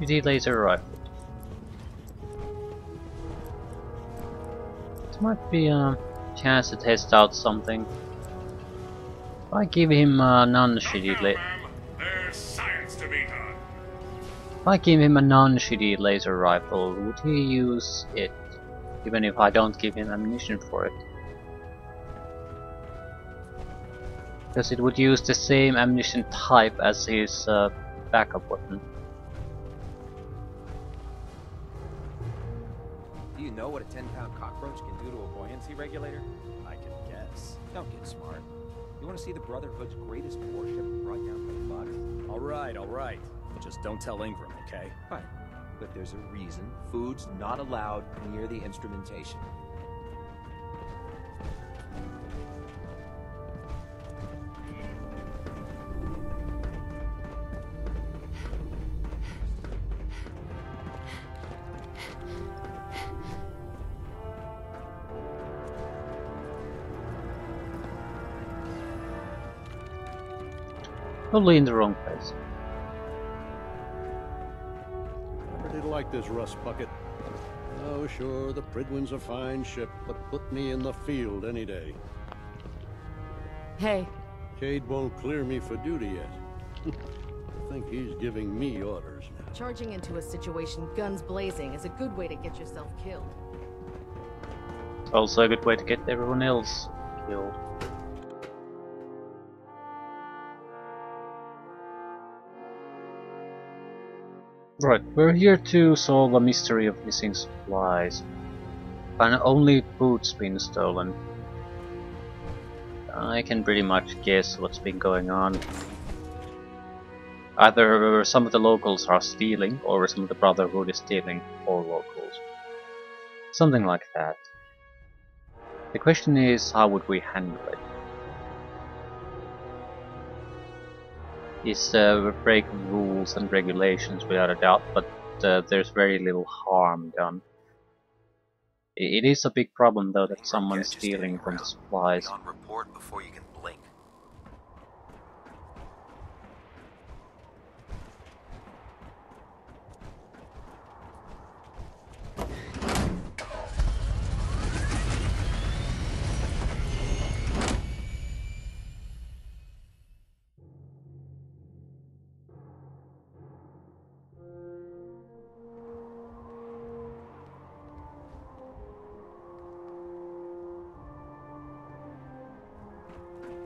Shitty laser rifle. There might be a chance to test out something. If I give him a non-shitty There's science to be done. If I give him a non-shitty laser rifle, would he use it? Even if I don't give him ammunition for it? Because it would use the same ammunition type as his backup weapon. Do you know what a 10-pound cockroach can do to a buoyancy regulator? I can guess. Don't get smart. You want to see the Brotherhood's greatest warship brought down by the bugs? All right. Just don't tell Ingram, okay? Fine. But there's a reason food's not allowed near the instrumentation. Probably in the wrong place. Never did like this rust bucket. Oh, sure, the Pridwin's a fine ship, but put me in the field any day. Hey. Cade won't clear me for duty yet. I think he's giving me orders now. Charging into a situation guns blazing is a good way to get yourself killed. It's also a good way to get everyone else killed. Right, we're here to solve a mystery of missing supplies. And only food's been stolen. I can pretty much guess what's been going on. Either some of the locals are stealing, or some of the Brotherhood is stealing for locals. Something like that. The question is, how would we handle it? Is break rules and regulations without a doubt, but there's very little harm done. It is a big problem though that someone's stealing from the supplies. On report before you can blink.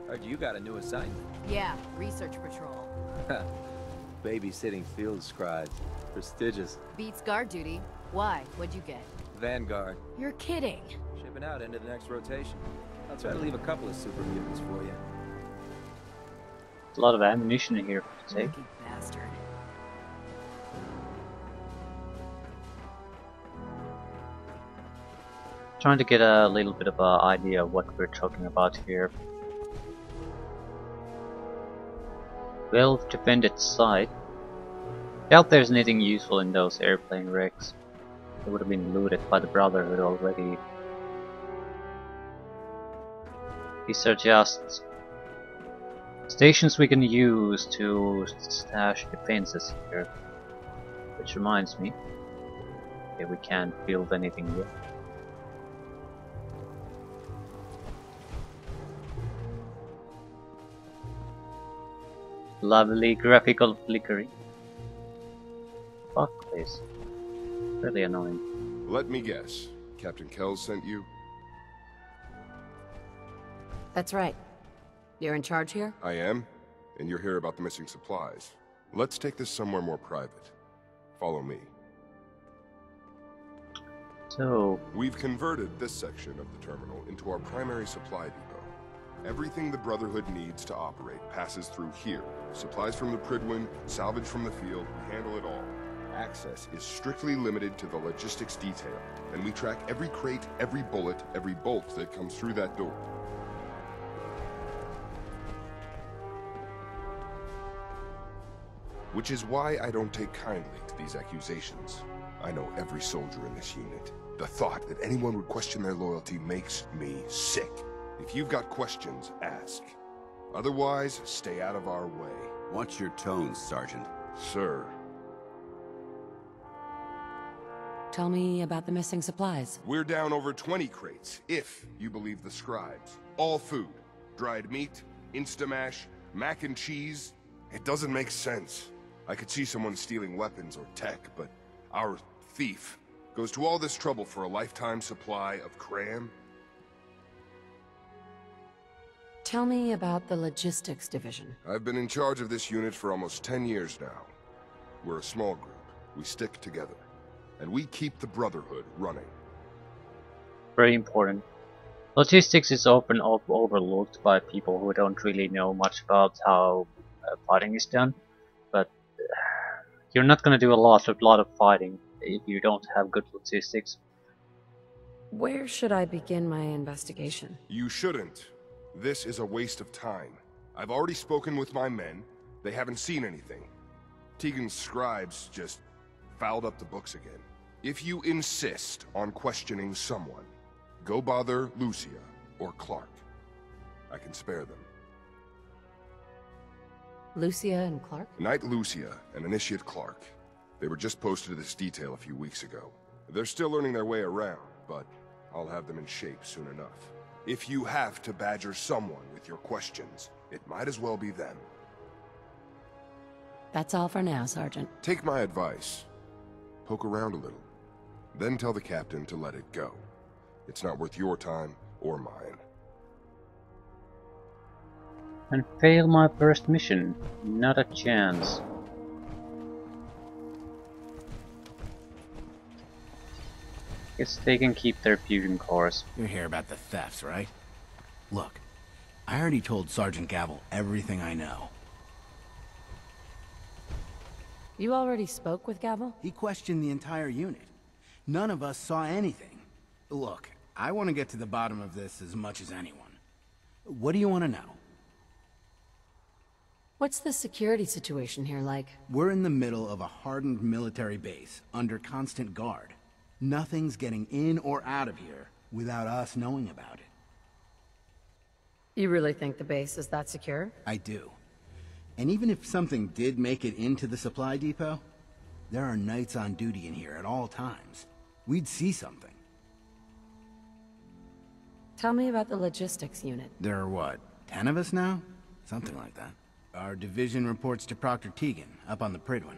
Heard you got a new assignment. Yeah, research patrol. Babysitting field scribes. Prestigious. Beats guard duty. Why? What'd you get? Vanguard. You're kidding. Shipping out into the next rotation. I'll try to leave a couple of super mutants for you. A lot of ammunition in here to take. Lucky bastard. Trying to get a little bit of an idea of what we're talking about here. Well defended site. Doubt there's anything useful in those airplane wrecks. They would have been looted by the Brotherhood already. These are just stations we can use to stash defenses here. Which reminds me, okay, we can't build anything yet. Lovely graphical flickering. Fuck this. Really annoying. Let me guess. Captain Kells sent you? That's right. You're in charge here? I am. And you're here about the missing supplies. Let's take this somewhere more private. Follow me. So... We've converted this section of the terminal into our primary supply depot. Everything the Brotherhood needs to operate passes through here. Supplies from the Pridwin, salvage from the field, we handle it all. Access is strictly limited to the logistics detail, and we track every crate, every bullet, every bolt that comes through that door. Which is why I don't take kindly to these accusations. I know every soldier in this unit. The thought that anyone would question their loyalty makes me sick. If you've got questions, ask. Otherwise, stay out of our way. Watch your tone, Sergeant. Sir. Tell me about the missing supplies. We're down over 20 crates, if you believe the scribes. All food. Dried meat, Instamash, mac and cheese. It doesn't make sense. I could see someone stealing weapons or tech, but our thief goes to all this trouble for a lifetime supply of cram? Tell me about the logistics division. I've been in charge of this unit for almost 10 years now. We're a small group. We stick together. And we keep the Brotherhood running. Very important. Logistics is often overlooked by people who don't really know much about how fighting is done, but you're not gonna do a lot of fighting if you don't have good logistics. Where should I begin my investigation? You shouldn't. This is a waste of time. I've already spoken with my men. They haven't seen anything. Tegan's scribes just fouled up the books again. If you insist on questioning someone, go bother Lucia or Clark. I can spare them. Lucia and Clark? Knight Lucia and Initiate Clark. They were just posted to this detail a few weeks ago. They're still learning their way around, but I'll have them in shape soon enough. If you have to badger someone with your questions, it might as well be them. That's all for now, Sergeant. Take my advice. Poke around a little. Then tell the captain to let it go. It's not worth your time or mine. And fail my first mission. Not a chance. Guess they can keep their fusion cores. You're here about the thefts, right? Look, I already told Sergeant Gavel everything I know. You already spoke with Gavel? He questioned the entire unit. None of us saw anything. Look, I want to get to the bottom of this as much as anyone. What do you want to know? What's the security situation here like? We're in the middle of a hardened military base, under constant guard. Nothing's getting in or out of here without us knowing about it. You really think the base is that secure? I do. And even if something did make it into the supply depot, there are knights on duty in here at all times. We'd see something. Tell me about the logistics unit. There are what, 10 of us now? Something like that. Our division reports to Proctor Tegan, up on the Pridwin.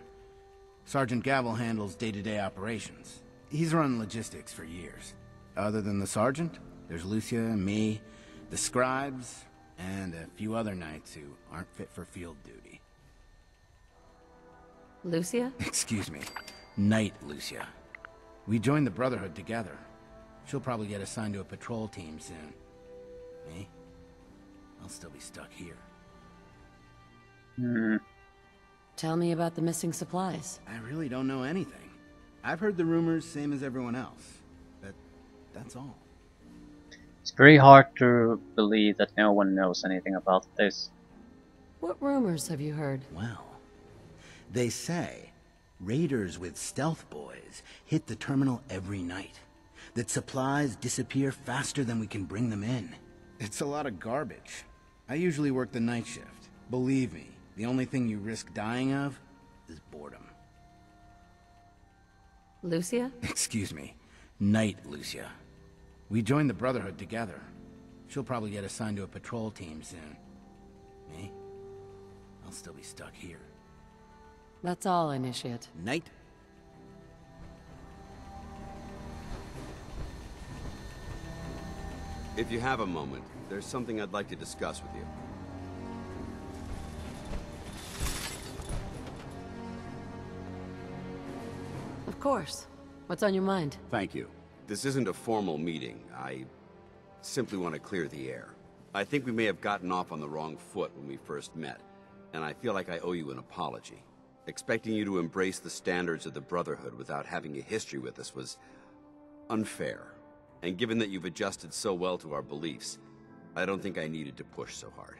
Sergeant Gavel handles day-to-day operations. He's run logistics for years. Other than the sergeant, there's Lucia, me, the scribes, and a few other knights who aren't fit for field duty. Lucia? Excuse me. Knight Lucia. We joined the Brotherhood together. She'll probably get assigned to a patrol team soon. Me? I'll still be stuck here. Tell me about the missing supplies. I really don't know anything. I've heard the rumors, same as everyone else. But that's all. It's very hard to believe that no one knows anything about this. What rumors have you heard? Well, they say raiders with stealth boys hit the terminal every night. That supplies disappear faster than we can bring them in. It's a lot of garbage. I usually work the night shift. Believe me, the only thing you risk dying of is boredom. Lucia? Excuse me. Knight Lucia. We joined the Brotherhood together. She'll probably get assigned to a patrol team soon. Me? I'll still be stuck here. That's all, Initiate. Knight? If you have a moment, there's something I'd like to discuss with you. Of course. What's on your mind? Thank you. This isn't a formal meeting. I simply want to clear the air. I think we may have gotten off on the wrong foot when we first met, and I feel like I owe you an apology. Expecting you to embrace the standards of the Brotherhood without having a history with us was unfair. And given that you've adjusted so well to our beliefs, I don't think I needed to push so hard.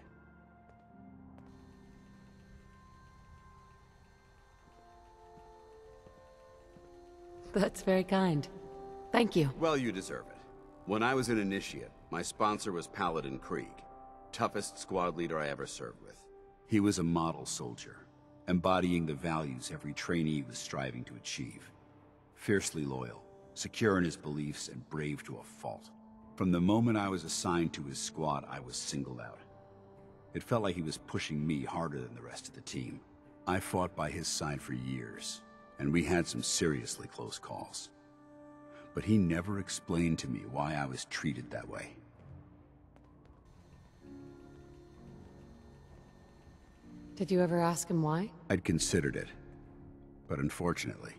That's very kind. Thank you. Well, you deserve it. When I was an initiate, my sponsor was Paladin Krieg, toughest squad leader I ever served with. He was a model soldier, embodying the values every trainee was striving to achieve. Fiercely loyal, secure in his beliefs and brave to a fault. From the moment I was assigned to his squad, I was singled out. It felt like he was pushing me harder than the rest of the team. I fought by his side for years, and we had some seriously close calls. But he never explained to me why I was treated that way. Did you ever ask him why? I'd considered it, but unfortunately,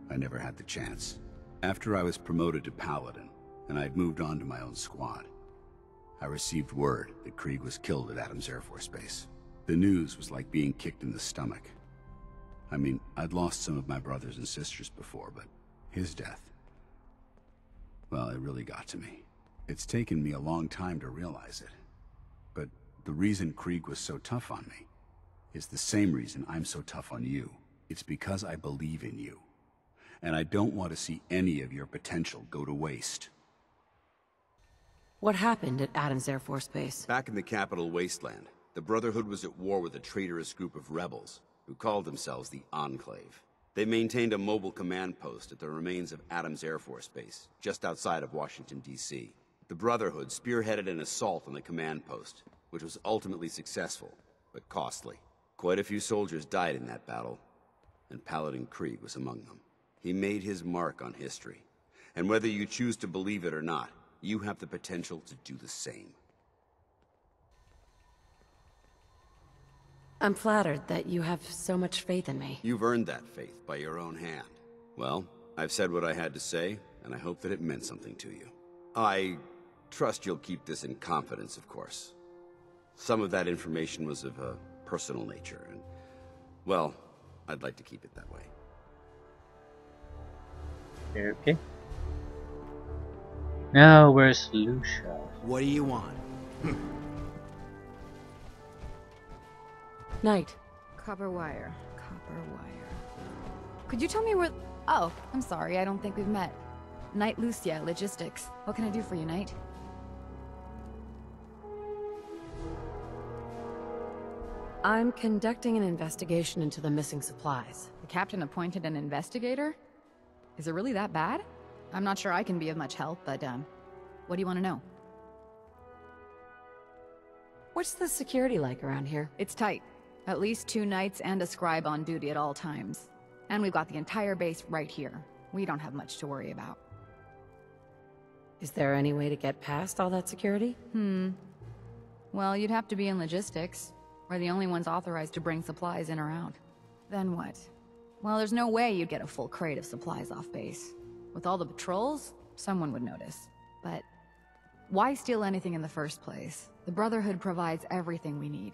I never had the chance. After I was promoted to Paladin, and I'd moved on to my own squad, I received word that Krieg was killed at Adams Air Force Base. The news was like being kicked in the stomach. I mean, I'd lost some of my brothers and sisters before, but his death, well, it really got to me. It's taken me a long time to realize it. But the reason Krieg was so tough on me is the same reason I'm so tough on you. It's because I believe in you. And I don't want to see any of your potential go to waste. What happened at Adams Air Force Base? Back in the capital wasteland, the Brotherhood was at war with a traitorous group of rebels who called themselves the Enclave. They maintained a mobile command post at the remains of Adams Air Force Base, just outside of Washington, D.C. The Brotherhood spearheaded an assault on the command post, which was ultimately successful, but costly. Quite a few soldiers died in that battle, and Paladin Krieg was among them. He made his mark on history, and whether you choose to believe it or not, you have the potential to do the same. I'm flattered that you have so much faith in me. You've earned that faith by your own hand. Well, I've said what I had to say, and I hope that it meant something to you. I trust you'll keep this in confidence, of course. Some of that information was of a personal nature, and, well, I'd like to keep it that way. Okay. Now, where's Lucia? What do you want? Knight. Copper wire. Copper wire. Could you tell me where... Oh, I'm sorry, I don't think we've met. Knight Lucia, Logistics. What can I do for you, Knight? I'm conducting an investigation into the missing supplies. The captain appointed an investigator? Is it really that bad? I'm not sure I can be of much help, but, what do you want to know? What's the security like around here? It's tight. At least 2 knights and a scribe on duty at all times. And we've got the entire base right here. We don't have much to worry about. Is there any way to get past all that security? Well, you'd have to be in logistics. We're the only ones authorized to bring supplies in or out. Then what? Well, there's no way you'd get a full crate of supplies off base. With all the patrols, someone would notice. But why steal anything in the first place? The Brotherhood provides everything we need.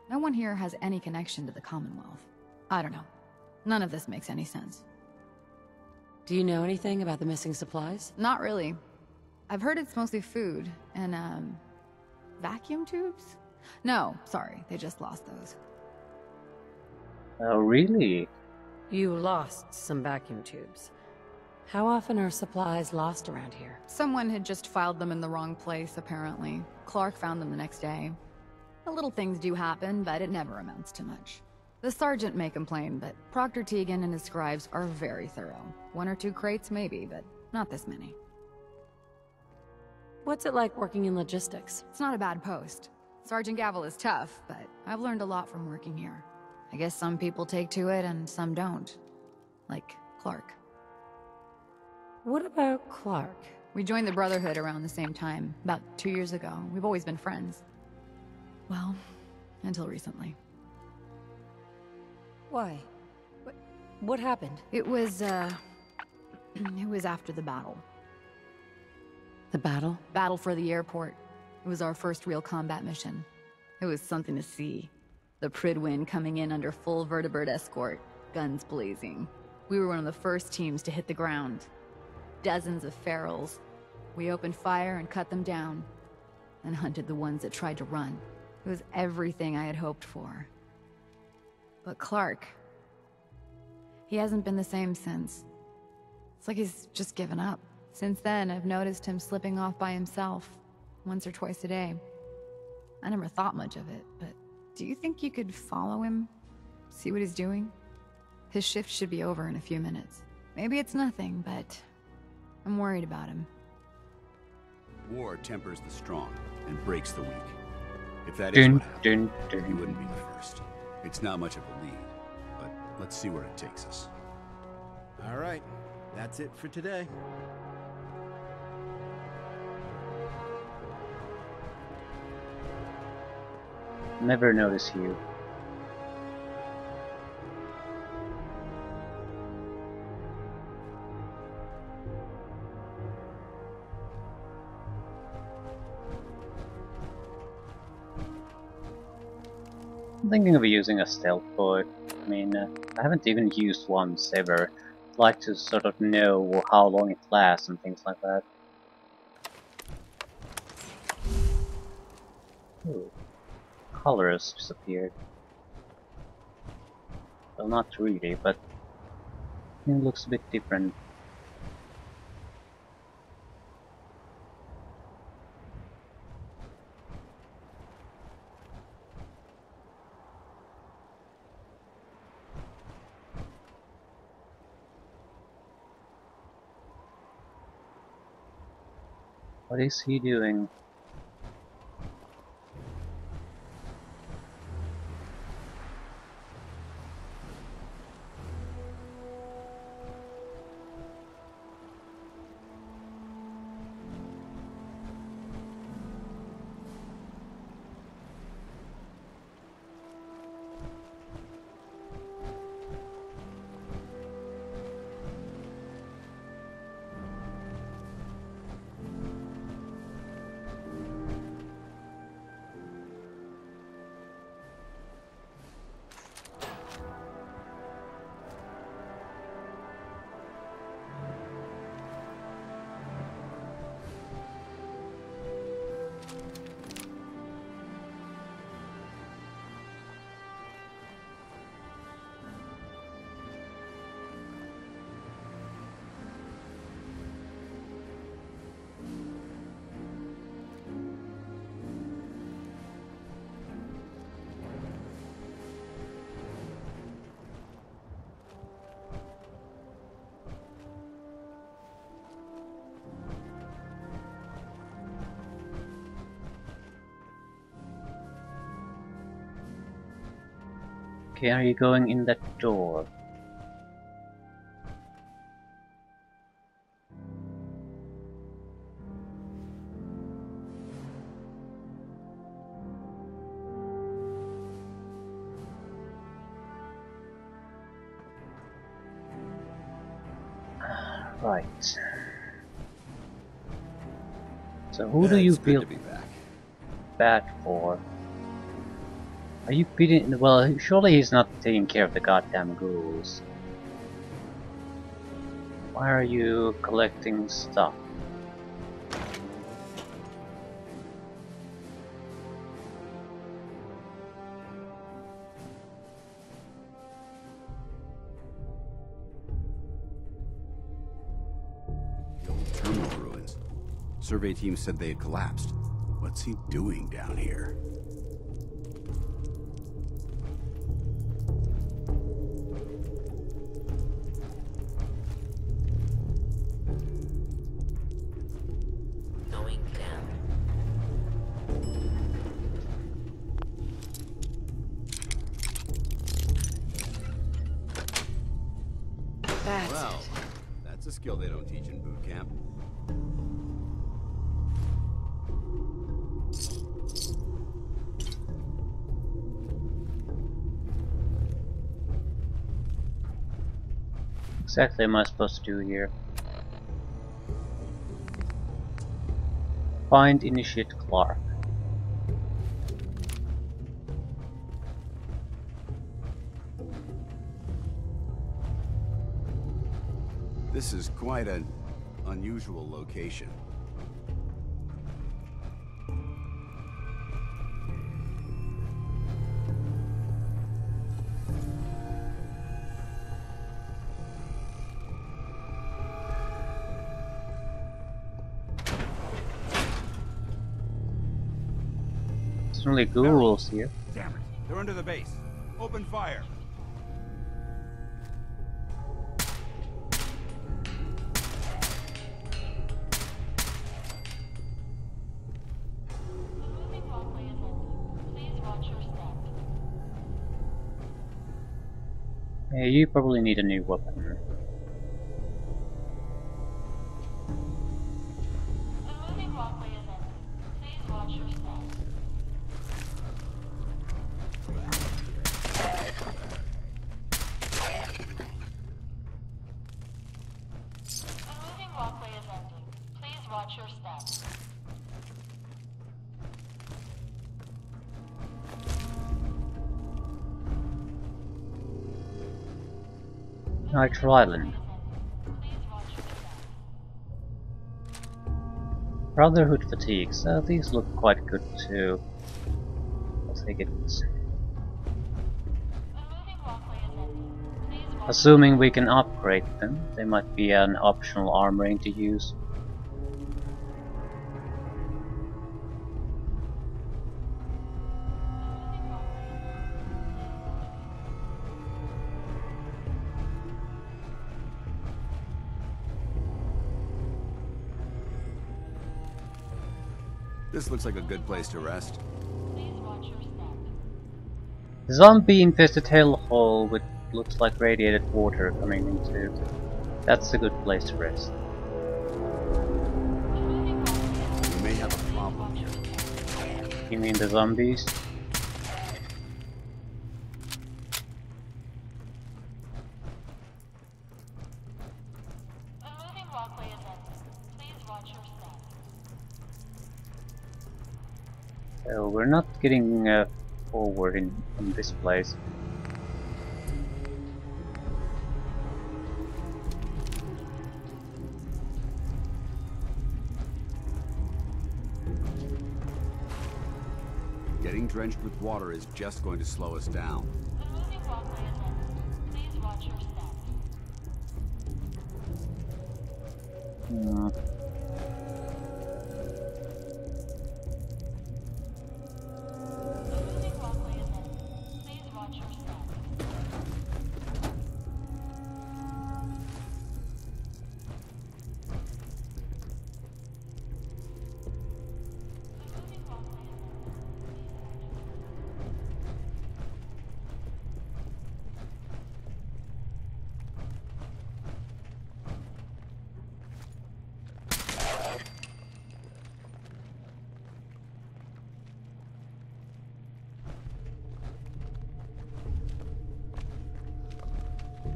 No one here has any connection to the Commonwealth. I don't know. None of this makes any sense. Do you know anything about the missing supplies? Not really. I've heard it's mostly food and, vacuum tubes? No, sorry, they just lost those. Oh, really? You lost some vacuum tubes. How often are supplies lost around here? Someone had just filed them in the wrong place, apparently. Clark found them the next day. The little things do happen, but it never amounts to much. The sergeant may complain, but Proctor Teagan and his scribes are very thorough. 1 or 2 crates, maybe, but not this many. What's it like working in logistics? It's not a bad post. Sergeant Gavel is tough, but I've learned a lot from working here. I guess some people take to it and some don't. Like Clark. What about Clark? We joined the Brotherhood around the same time, about 2 years ago. We've always been friends. Well, until recently. Why? What happened? It was, it was after the battle. The battle? Battle for the airport. It was our first real combat mission. It was something to see. The Pridwin coming in under full vertibird escort, guns blazing. We were one of the first teams to hit the ground. Dozens of ferals. We opened fire and cut them down, and hunted the ones that tried to run. It was everything I had hoped for. But Clark, he hasn't been the same since. It's like he's just given up. Since then, I've noticed him slipping off by himself, once or twice a day. I never thought much of it, but do you think you could follow him? See what he's doing? His shift should be over in a few minutes. Maybe it's nothing, but I'm worried about him. War tempers the strong and breaks the weak. If that is what happened, he wouldn't be the first. It's not much of a lead, but let's see where it takes us. All right, that's it for today. Never notice you. I'm thinking of using a stealth board. I mean, I haven't even used once ever. I'd like to sort of know how long it lasts and things like that. Ooh. Colors disappeared. Well, not really, but it looks a bit different. What is he doing? Okay, are you going in that door? Right. So who do you feel bad for? Are you beating? Well, surely he's not taking care of the goddamn ghouls. Why are you collecting stuff? The old terminal ruins. Survey team said they had collapsed. What's he doing down here? Well, that's a skill they don't teach in boot camp. Exactly am I supposed to do here? Find Initiate Clark. This is quite an unusual location. There's only ghouls here. Damn it! They're under the base. Open fire. Hey, you probably need a new weapon. Nitro Island. Brotherhood fatigues. These look quite good too. I'll take it. Assuming we can upgrade them, they might be an optional armoring to use. This looks like a good place to rest. Zombie-infested hellhole with looks like radiated water coming into. That's a good place to rest. We may have a problem here. You mean the zombies? So we're not getting forward in this place. Getting drenched with water is just going to slow us down.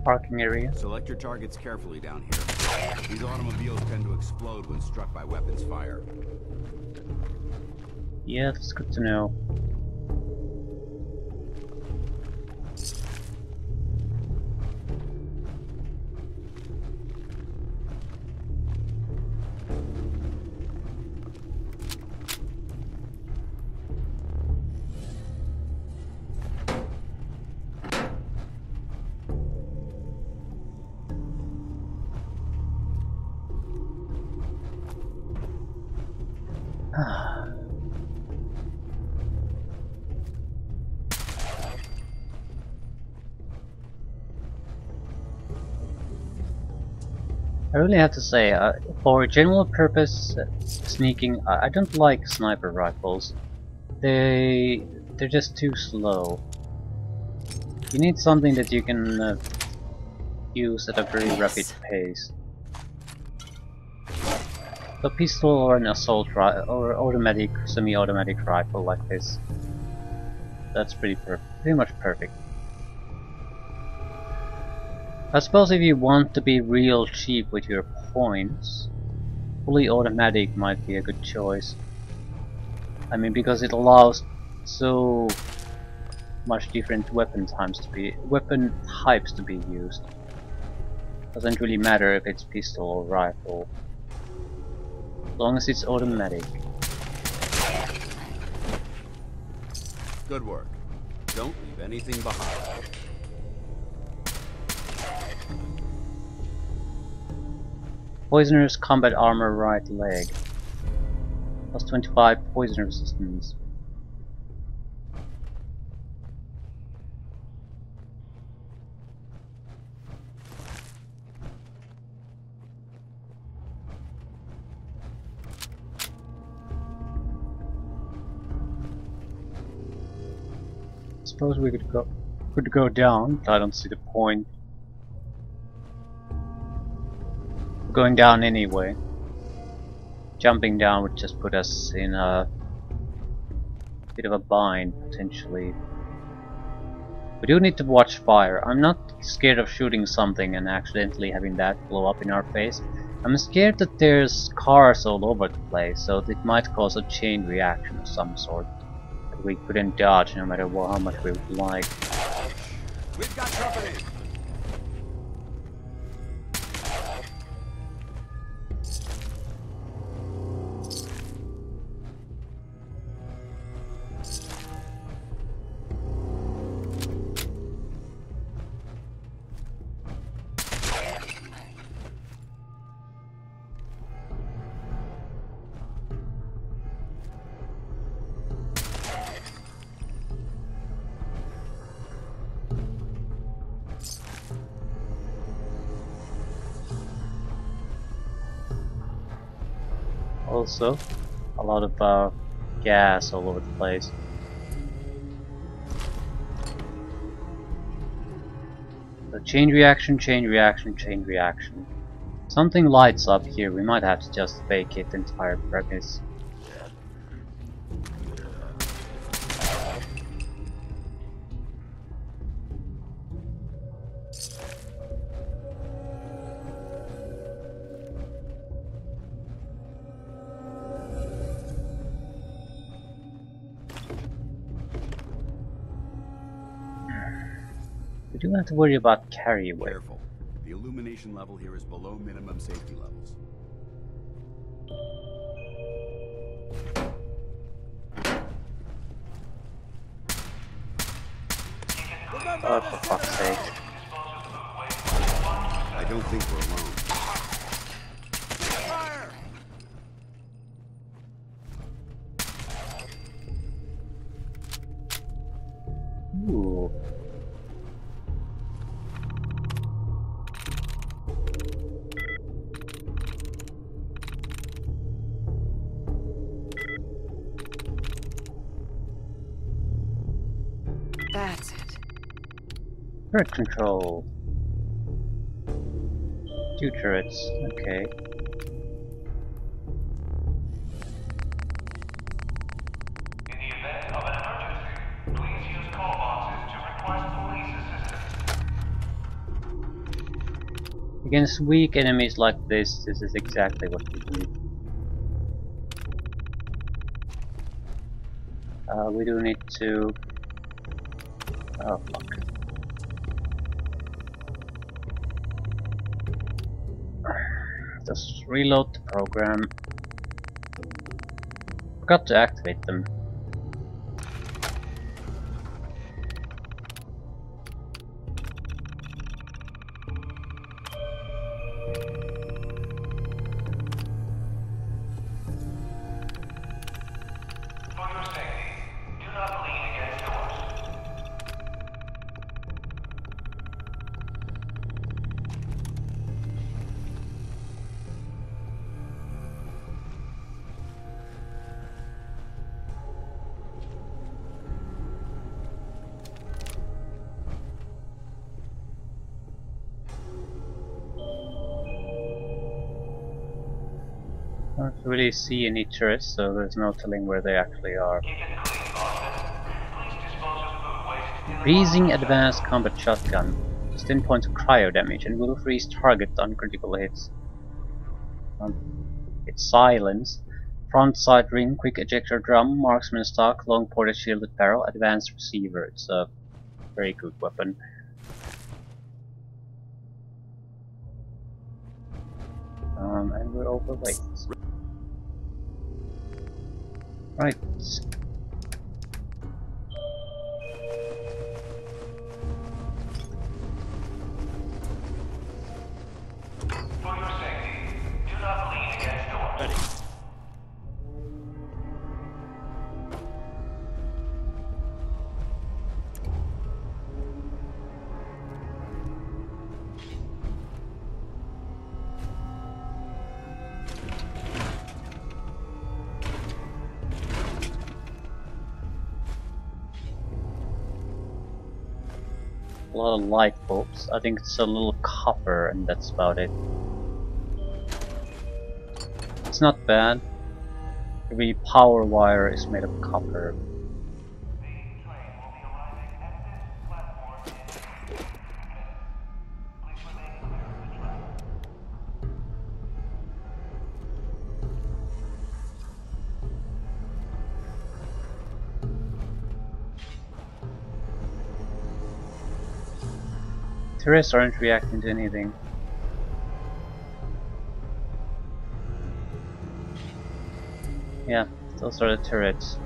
Parking area. Select your targets carefully down here. These automobiles tend to explode when struck by weapons fire. Yeah, that's good to know. I really have to say, for general purpose sneaking, I don't like sniper rifles. They're just too slow. You need something that you can use at a very rapid pace. A pistol or an assault rifle or automatic, semi-automatic rifle like this. That's pretty much perfect. I suppose if you want to be real cheap with your points, fully automatic might be a good choice. I mean, because it allows so much different weapon types to be used. Doesn't really matter if it's pistol or rifle, as long as it's automatic. Good work. Don't leave anything behind. Poisoner's combat armor right leg. Plus 25 poison resistance. Suppose we could go. Could go down, but I don't see the point. Going down anyway. Jumping down would just put us in a bit of a bind, potentially. We do need to watch fire. I'm not scared of shooting something and accidentally having that blow up in our face. I'm scared that there's cars all over the place, so it might cause a chain reaction of some sort that we couldn't dodge no matter how much we would like. We've got company. Also, a lot of gas all over the place. So chain reaction, chain reaction, chain reaction. Something lights up here, we might have to just vacate the entire premise. We do have to worry about carry weight. Careful. The illumination level here is below minimum safety levels. Oh, for fuck's sake. I don't think we're alone. Fire! Ooh. That's it. Turret control. 2 turrets, okay. In the event of an emergency, please use call boxes to request police assistance. Against weak enemies like this is exactly what we need. We do need to... Oh, fuck. Just reload the program. Forgot to activate them. For your safety, do not lean against doors. I don't really see any turrets, so there's no telling where they actually are. Keep it clean, Boston. Please dispose of food waste in the Freezing laundry advanced combat shotgun. Just 10 points of cryo damage and will freeze target on critical hits. It's silence. Front side ring, quick ejector drum, marksman stock, long ported shielded barrel, advanced receiver. It's a very good weapon. And we're overweight. Right. For your safety, do not lean against doors. Ready. A lot of light bulbs. I think it's a little copper and that's about it. It's not bad. Every power wire is made of copper. Turrets aren't reacting to anything. Yeah, those are the turrets.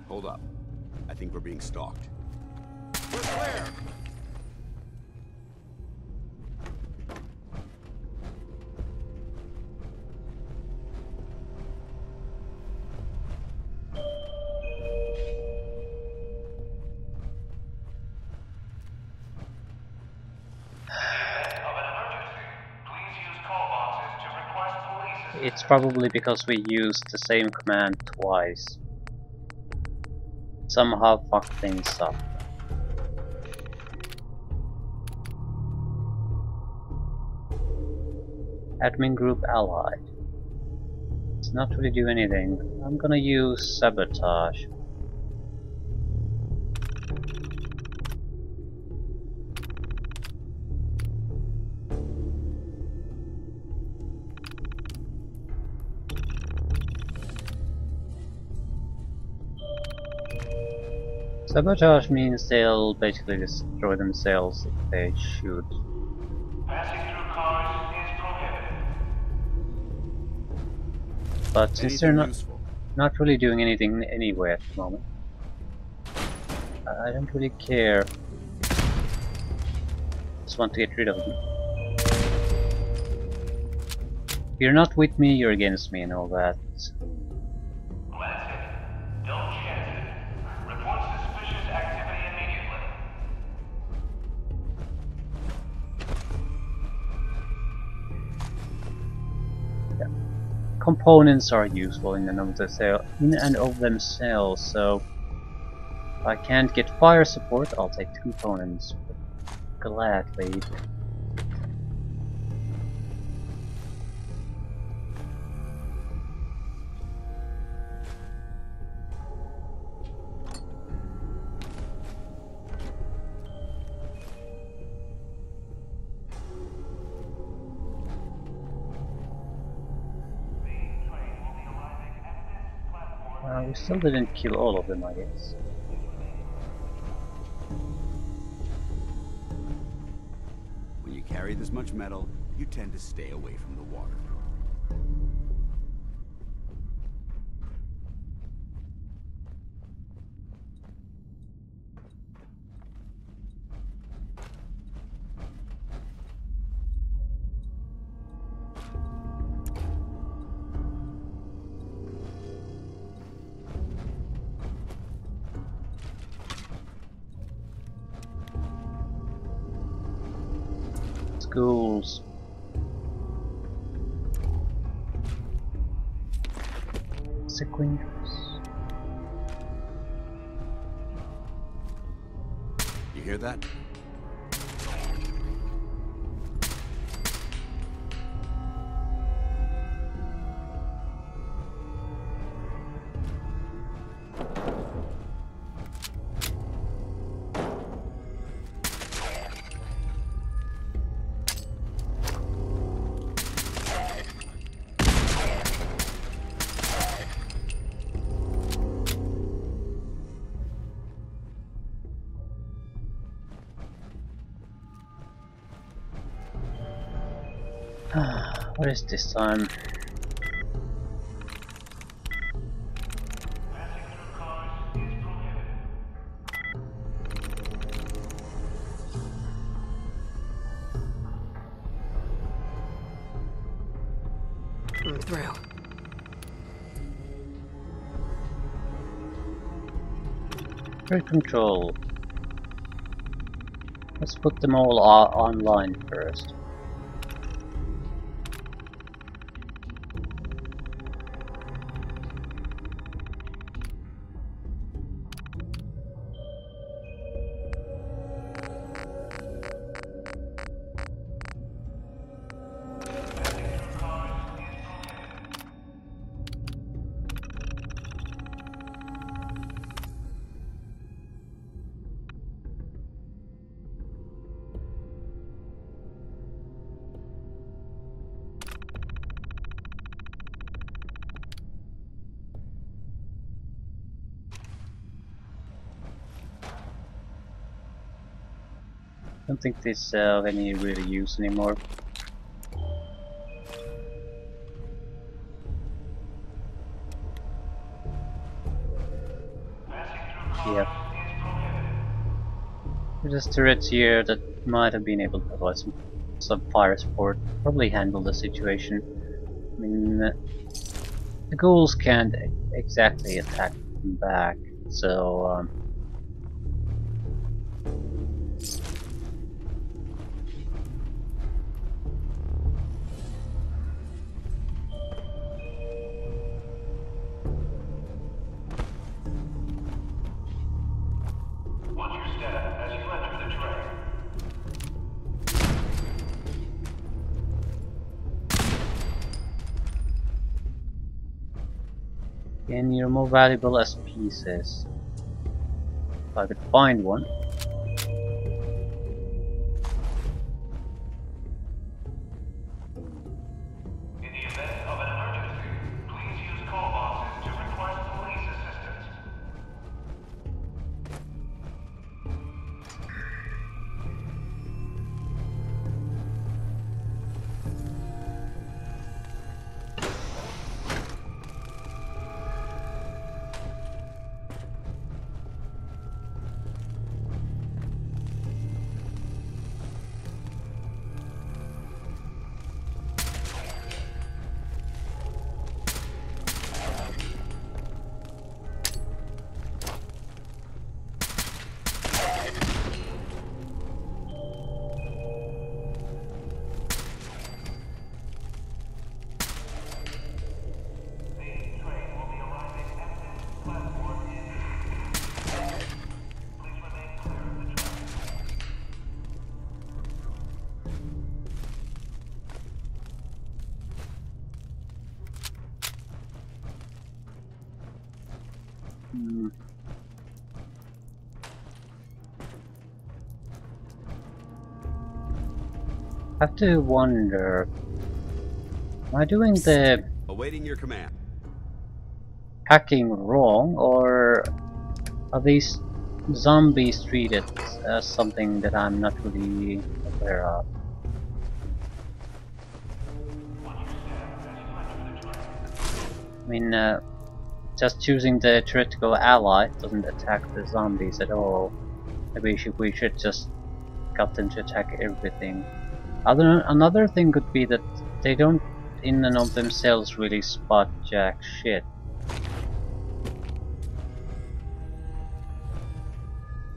Hold up. I think we're being stalked. We're clear! It's probably because we used the same command twice. Somehow fucked things up. Admin group allied. It's not really do anything. I'm gonna use sabotage. Sabotage means they'll basically destroy themselves if they shoot. Passing through cars is prohibited. But since they're not really doing anything anyway at the moment, I don't really care. Just want to get rid of them. If you're not with me, you're against me and all that. Don't chance it. Report suspicious activity immediately. Yeah. Components are useful in and of themselves, so if I can't get fire support, I'll take the components gladly. We still didn't kill all of them, I guess. When you carry this much metal, you tend to stay away from the water. Schools. Sequentials. You hear that? What is this time? through. Grid control. Let's put them all online first. Don't think these have any real use anymore. Yep. There's turrets here that might have been able to provide some fire support, probably handle the situation. I mean, the ghouls can't exactly attack them back, so Watch your step as you enter the train. and you're more valuable as pieces. If I could find one. In the event of an emergency, please use call boxes to request police assistance. I have to wonder, am I doing the Awaiting your command. hacking wrong, or are these zombies treated as something that I'm not really aware of? I mean, just choosing the theoretical ally doesn't attack the zombies at all. Maybe we should just got them to attack everything. Another thing could be that they don't in and of themselves really spot jack shit.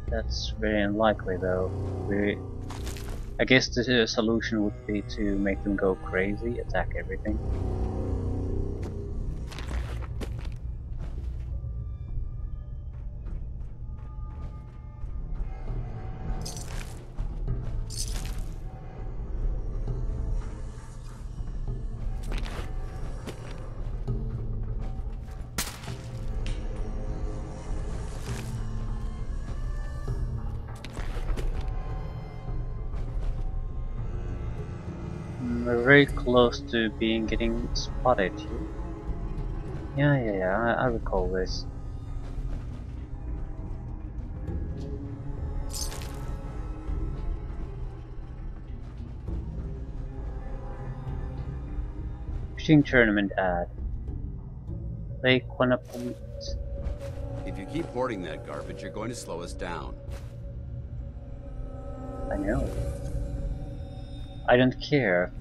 That's very unlikely though. I guess the solution would be to make them go crazy, attack everything. We're very close to getting spotted here. Yeah, I recall this. Fishing tournament ad. Play Quanapult. If you keep hoarding that garbage, you're going to slow us down. I know. I don't care.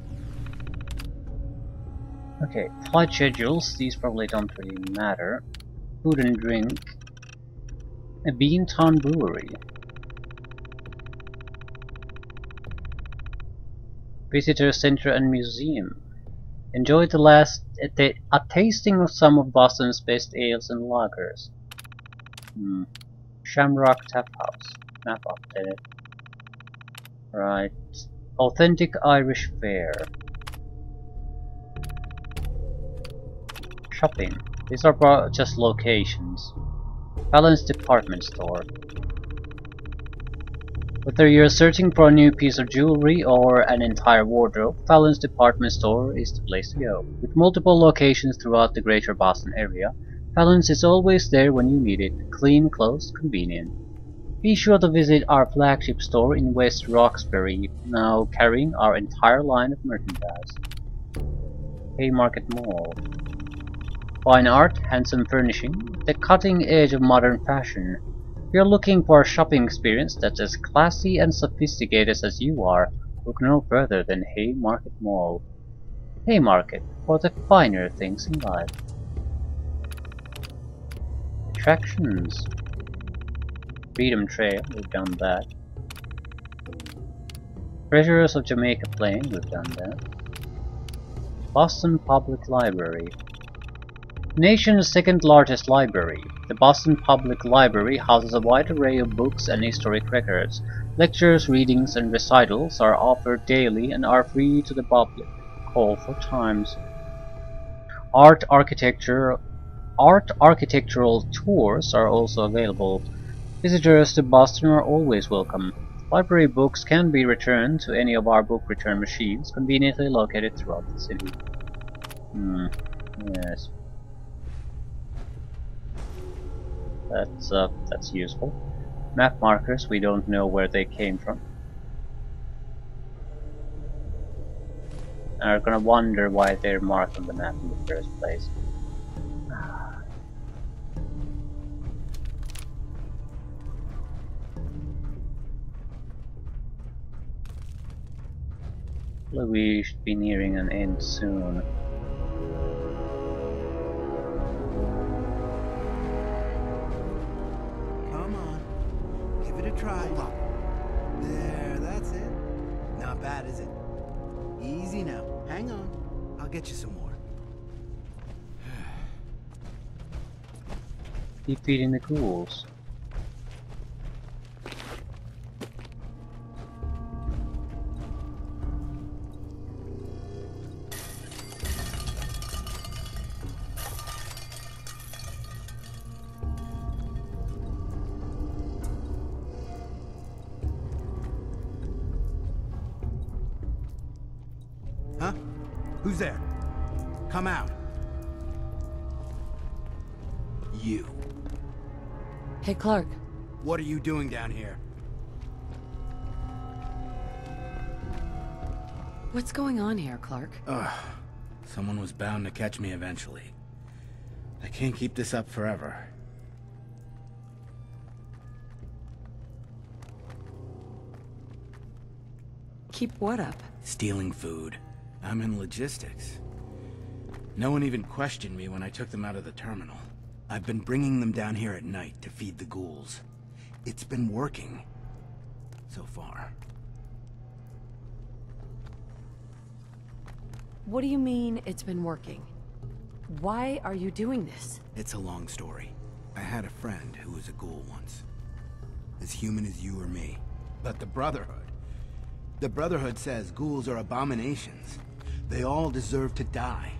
Okay, flight schedules, these probably don't really matter. Food and drink. A Beantown Brewery. Visitor Center and Museum. Enjoy a tasting of some of Boston's best ales and lagers. Shamrock Tap House. Map updated. Right. Authentic Irish Fare. Shopping. These are just locations. Balance Department Store. Whether you're searching for a new piece of jewelry or an entire wardrobe, Fallon's Department Store is the place to go. With multiple locations throughout the greater Boston area, Fallon's is always there when you need it. Clean, close, convenient. Be sure to visit our flagship store in West Roxbury, now carrying our entire line of merchandise. Haymarket Mall. Fine art, handsome furnishing, the cutting edge of modern fashion. If you're looking for a shopping experience that's as classy and sophisticated as you are, look no further than Haymarket Mall. Haymarket, for the finer things in life. Attractions. Freedom Trail, we've done that. Treasures of Jamaica Plain, we've done that. Boston Public Library. The nation's second largest library, the Boston Public Library houses a wide array of books and historic records. Lectures, readings, and recitals are offered daily and are free to the public. Call for times. Architectural tours are also available. Visitors to Boston are always welcome. Library books can be returned to any of our book return machines, conveniently located throughout the city. Yes. That's useful. Map markers, we don't know where they came from. And are gonna wonder why they're marked on the map in the first place. We should be nearing an end soon. Come on. Give it a try. Hold up. There, that's it. Not bad, is it? Easy now. Hang on. I'll get you some more. Keep feeding the ghouls. Huh? Who's there? Come out. You. Hey, Clark. What are you doing down here? What's going on here, Clark? Ugh. Someone was bound to catch me eventually. I can't keep this up forever. Keep what up? Stealing food. I'm in logistics. No one even questioned me when I took them out of the terminal. I've been bringing them down here at night to feed the ghouls. It's been working. So far. What do you mean it's been working? Why are you doing this? It's a long story. I had a friend who was a ghoul once. As human as you or me. But the Brotherhood says ghouls are abominations. They all deserve to die.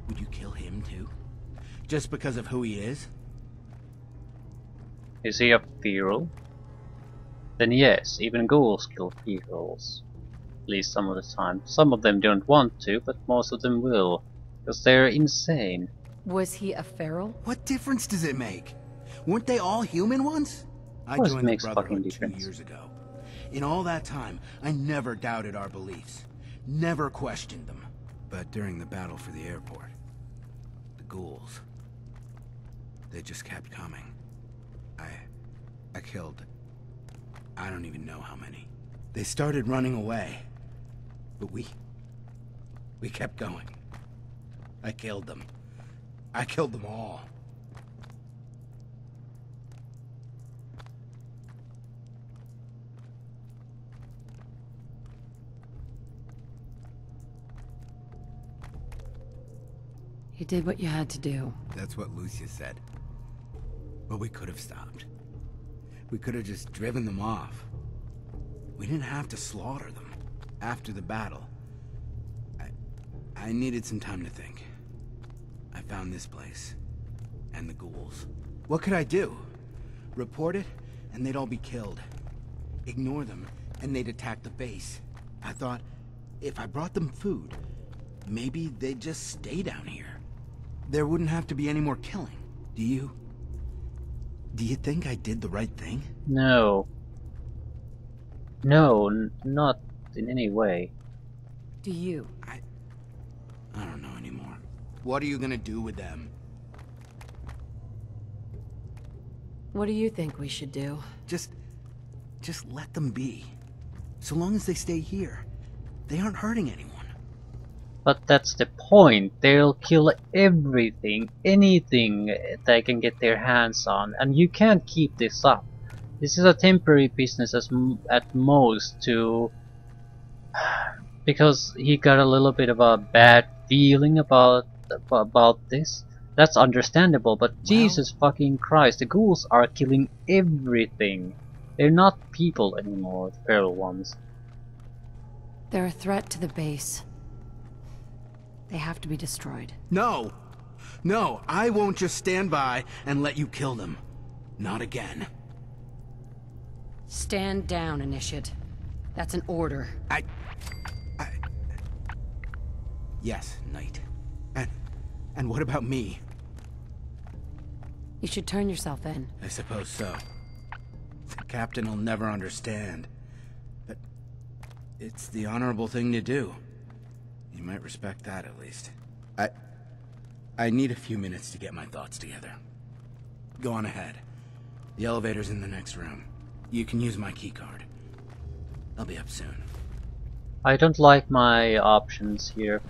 Would you kill him too? Just because of who he is? Is he a feral? Then yes, even ghouls kill ferals. At least some of the time. Some of them don't want to, but most of them will. Because they're insane. Was he a feral? What difference does it make? Weren't they all human once? I What joined the makes fucking Brotherhood 2 difference? years ago. In all that time, I never doubted our beliefs. Never questioned them. But during the battle for the airport, the ghouls, they just kept coming. I killed, I don't even know how many. They started running away. But we kept going. I killed them. I killed them all. You did what you had to do. That's what Lucia said. But we could have stopped. We could have just driven them off. We didn't have to slaughter them. After the battle, I needed some time to think. I found this place. And the ghouls. What could I do? Report it, and they'd all be killed. Ignore them, and they'd attack the base. I thought, if I brought them food, maybe they'd just stay down here. There wouldn't have to be any more killing. Do you think I did the right thing? No. No, not in any way. Do you? I don't know anymore. What are you gonna do with them? What do you think we should do? Just let them be. So long as they stay here, they aren't hurting anyone. But that's the point. They'll kill everything, anything they can get their hands on, and you can't keep this up. This is a temporary business at most to... because he got a little bit of a bad feeling about this. That's understandable, but well, Jesus fucking Christ, the ghouls are killing everything. They're not people anymore, the feral ones. They're a threat to the base. They have to be destroyed. No! No, I won't just stand by and let you kill them. Not again. Stand down, Initiate. That's an order. Yes, Knight. And what about me? You should turn yourself in. I suppose so. The captain will never understand. But it's the honorable thing to do. You might respect that, at least. I need a few minutes to get my thoughts together. Go on ahead. The elevator's in the next room. You can use my keycard. I'll be up soon. I don't like my options here.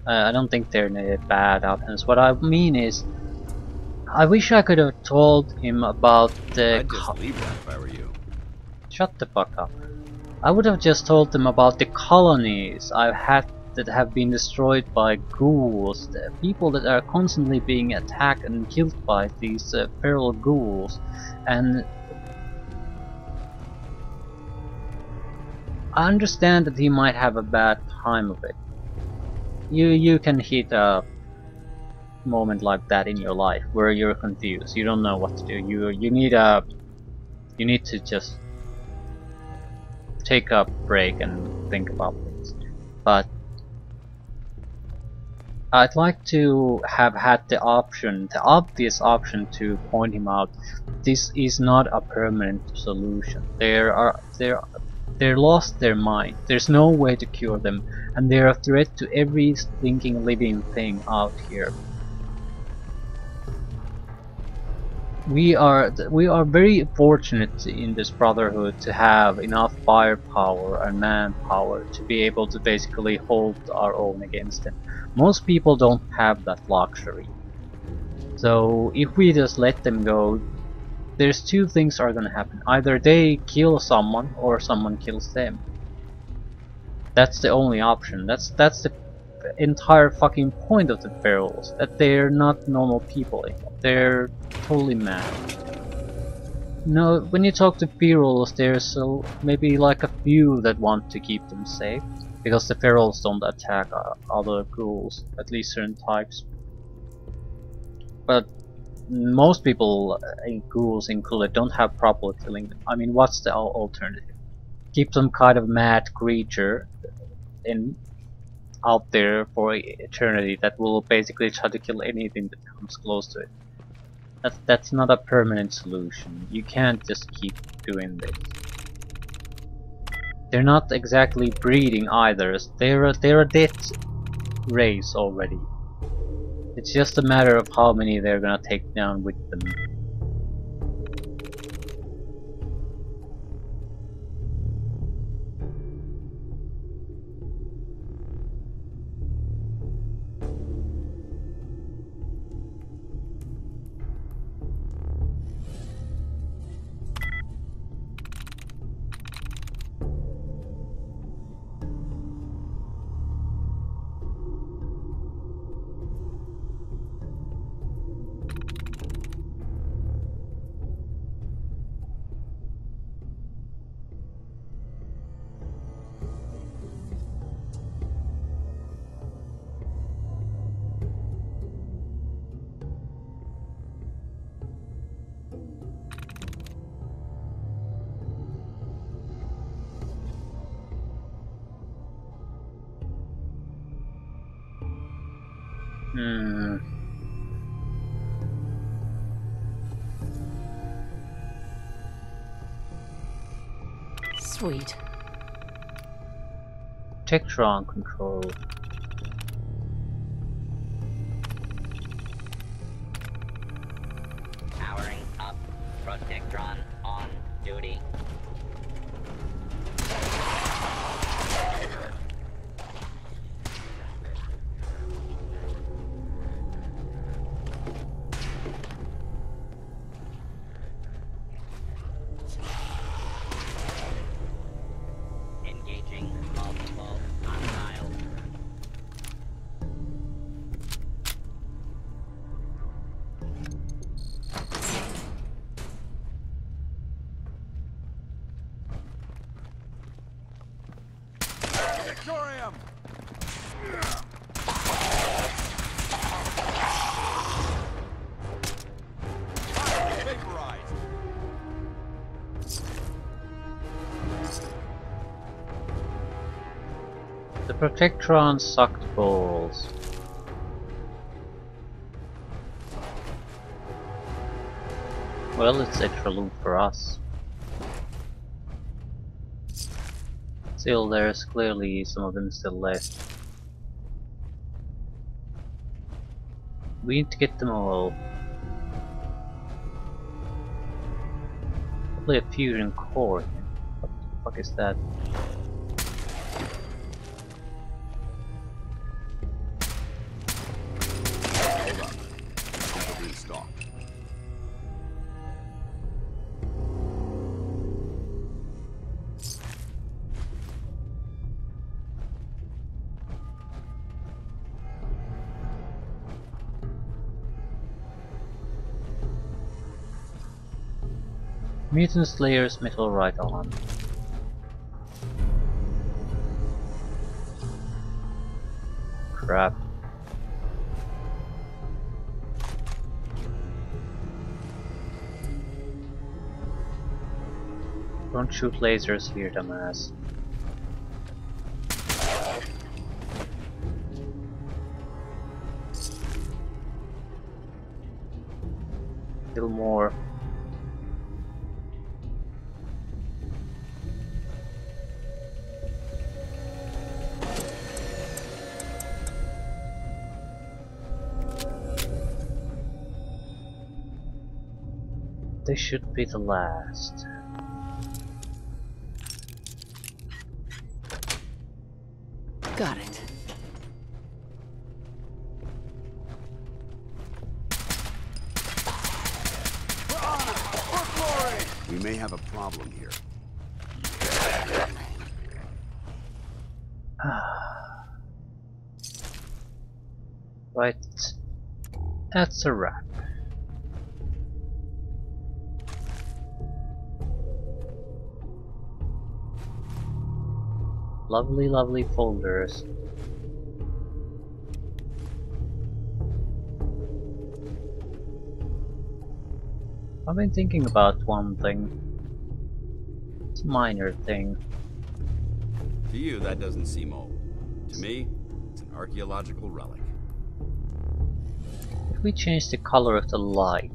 I don't think they're bad options. What I mean is, I wish I could have told him about the... I'd just leave that if I were you. Shut the fuck up. I would have just told them about the colonies I've had that have been destroyed by ghouls, the people that are constantly being attacked and killed by these feral ghouls, and I understand that he might have a bad time of it. You can hit a moment like that in your life where you're confused, you don't know what to do. You need to just take a break and think about things. But I'd like to have had the option, the obvious option, to point him out. This is not a permanent solution. They're lost their mind. There's no way to cure them, and they're a threat to every thinking living thing out here. We are very fortunate in this Brotherhood to have enough firepower and manpower to be able to basically hold our own against them. Most people don't have that luxury. So if we just let them go, there's two things are gonna happen. Either they kill someone or someone kills them. That's the only option. That's the entire fucking point of the ferals. That they're not normal people anymore. They're totally mad. No, when you talk to ferals, there's maybe like a few that want to keep them safe, because the ferals don't attack other ghouls, at least certain types. But most people, ghouls included, don't have problem killing them. I mean, what's the alternative? Keep some kind of mad creature out there for eternity that will basically try to kill anything that comes close to it. That's not a permanent solution. You can't just keep doing this. They're not exactly breeding either. They're a dead race already. It's just a matter of how many they're gonna take down with them. Hmm. Sweet. Tektron control. Powering up. Protectron on duty. Engaging multiple hostiles. Victorium! Vaporized. The Protectron sucked balls. Well, it's extra loot for us. Still, there's clearly some of them still left. We need to get them all. Probably a fusion core. What the fuck is that? Hold up. Sample being stalked. Mutant Slayer's metal right arm. Crap. Don't shoot lasers here, dumbass. Still more. This should be the last. Got it. We may have a problem here. Right. That's a wrap. Lovely, lovely folders. I've been thinking about one thing. It's a minor thing. To you, that doesn't seem old. To me, it's an archaeological relic. If we change the color of the light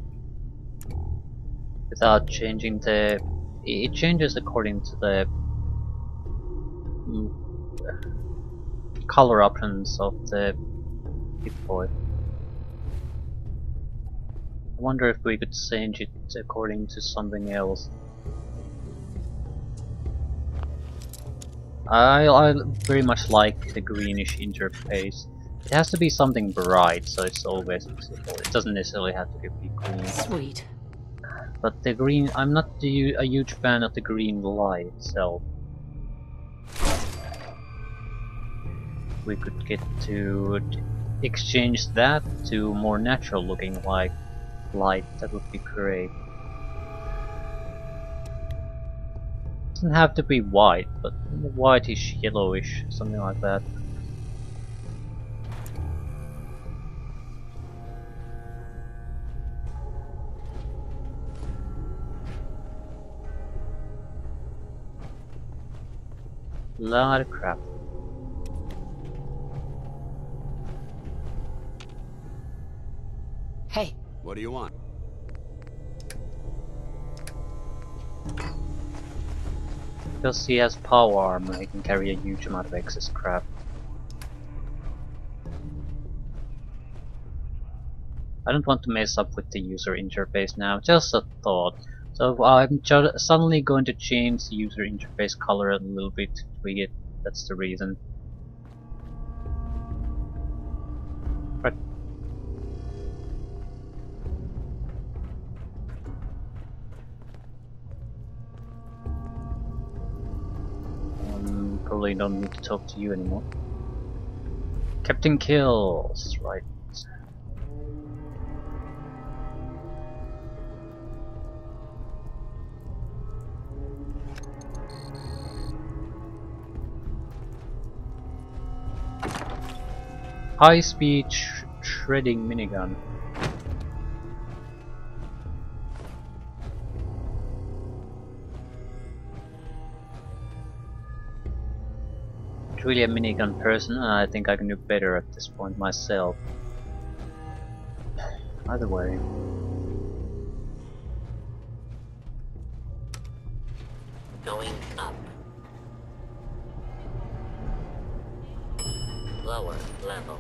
without changing the... It changes according to the color options of the Pip-Boy. I wonder if we could change it according to something else. I very much like the greenish interface. It has to be something bright, so it's always visible. It doesn't necessarily have to be green. Sweet. But the green, I'm not a huge fan of the green light itself. We could get to exchange that to more natural looking like light. That would be great. Doesn't have to be white, but whitish, yellowish, something like that. Lot of crap. Hey. What do you want? Because he has power armor, he can carry a huge amount of excess crap. I don't want to mess up with the user interface now, just a thought. So I'm suddenly going to change the user interface color a little bit to tweak it. That's the reason. But probably don't need to talk to you anymore. Captain Kills, right? High-speed shredding minigun. Not really a minigun person, and I think I can do better at this point myself. Either way. Going up. Lower level.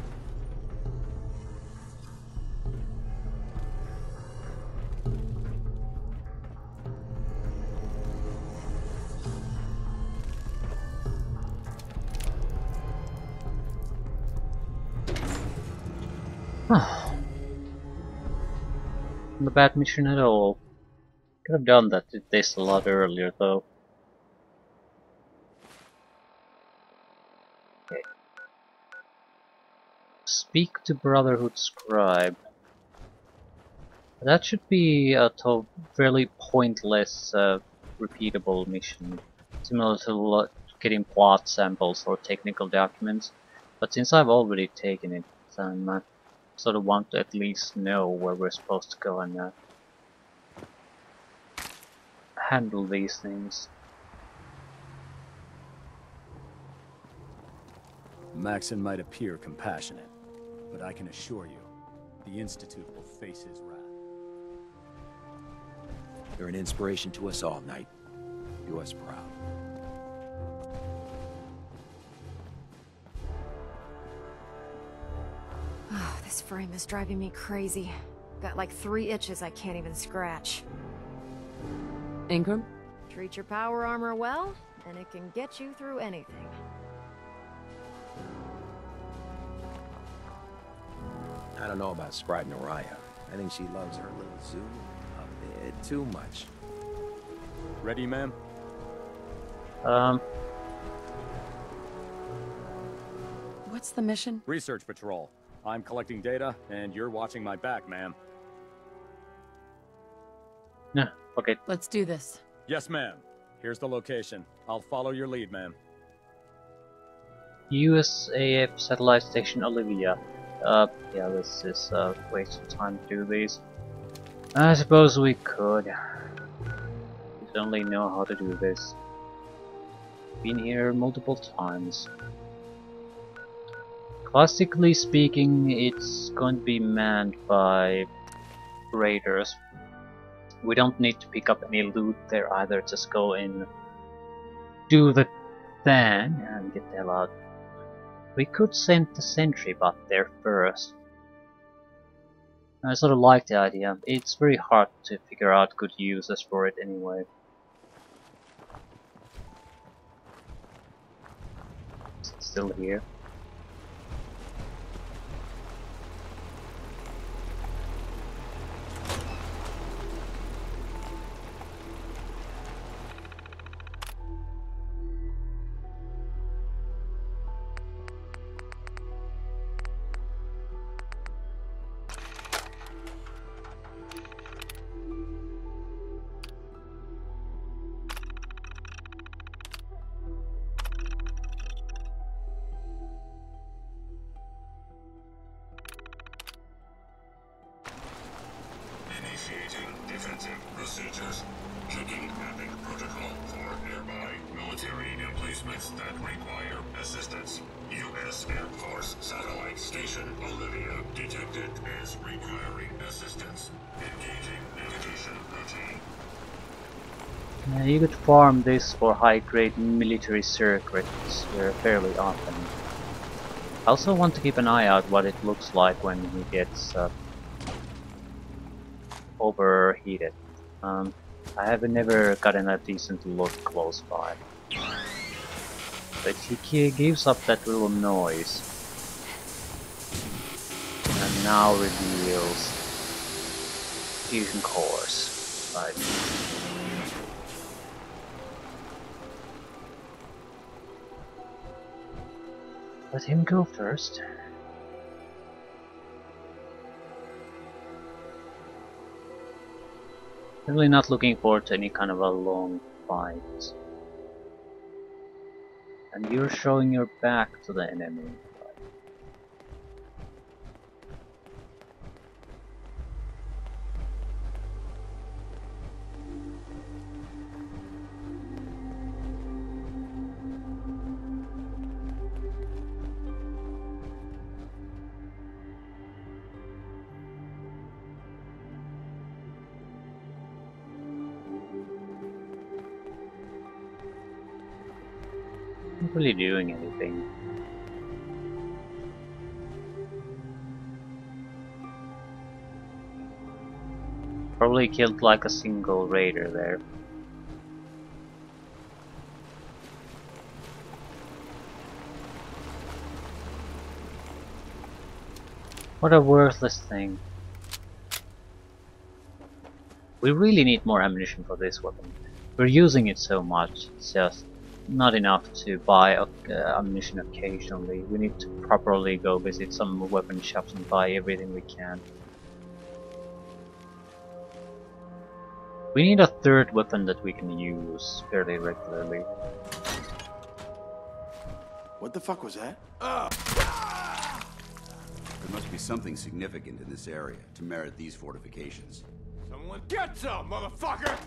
Not a bad mission at all. Could have done this a lot earlier though. Okay. Speak to Brotherhood Scribe. That should be a fairly pointless, repeatable mission, similar to getting plot samples or technical documents. But since I've already taken it, I sort of want to at least know where we're supposed to go and handle these things. Maxon might appear compassionate, but I can assure you, the Institute will face his wrath. You're an inspiration to us all, Knight. Do us proud. Oh, this frame is driving me crazy. Got like 3 itches I can't even scratch. Ingram? Treat your power armor well, and it can get you through anything. I don't know about Scribe Naraya. I think she loves her little zoo a bit too much. Ready, ma'am? What's the mission? Research patrol. I'm collecting data, and you're watching my back, ma'am. Yeah, okay. Let's do this. Yes, ma'am. Here's the location. I'll follow your lead, ma'am. USAF Satellite Station Olivia. Yeah, this is a waste of time to do these. I suppose we could. We only know how to do this. Been here multiple times. Classically speaking, it's going to be manned by raiders. We don't need to pick up any loot there either, just go in, do the thing, and get the hell out. We could send the sentry bot there first. I sort of like the idea. It's very hard to figure out good uses for it anyway. Is it still here? Initiating defensive procedures. Checking mapping protocol for nearby military emplacements that require assistance. U.S. Air Force Satellite Station. Station Olivia detected as requiring assistance. Engaging navigation routine. You could farm this for high-grade military circuits fairly often. I also want to keep an eye out what it looks like when he gets overheated. I have never gotten a decent look close by. But he gives up that little noise. And now reveals fusion cores. Right. Let him go first. Really not looking forward to any kind of a long fight. And you're showing your back to the enemy. Not really doing anything. Probably killed like a single raider there. What a worthless thing. We really need more ammunition for this weapon. We're using it so much, it's just not enough to buy ammunition occasionally. We need to properly go visit some weapon shops and buy everything we can. We need a third weapon that we can use fairly regularly. What the fuck was that? There must be something significant in this area to merit these fortifications. Someone get some, motherfucker!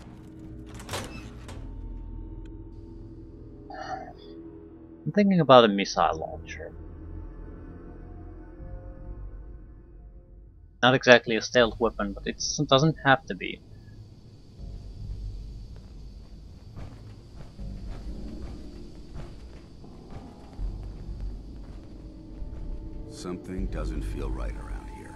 I'm thinking about a missile launcher. Not exactly a stealth weapon, but it doesn't have to be. Something doesn't feel right around here.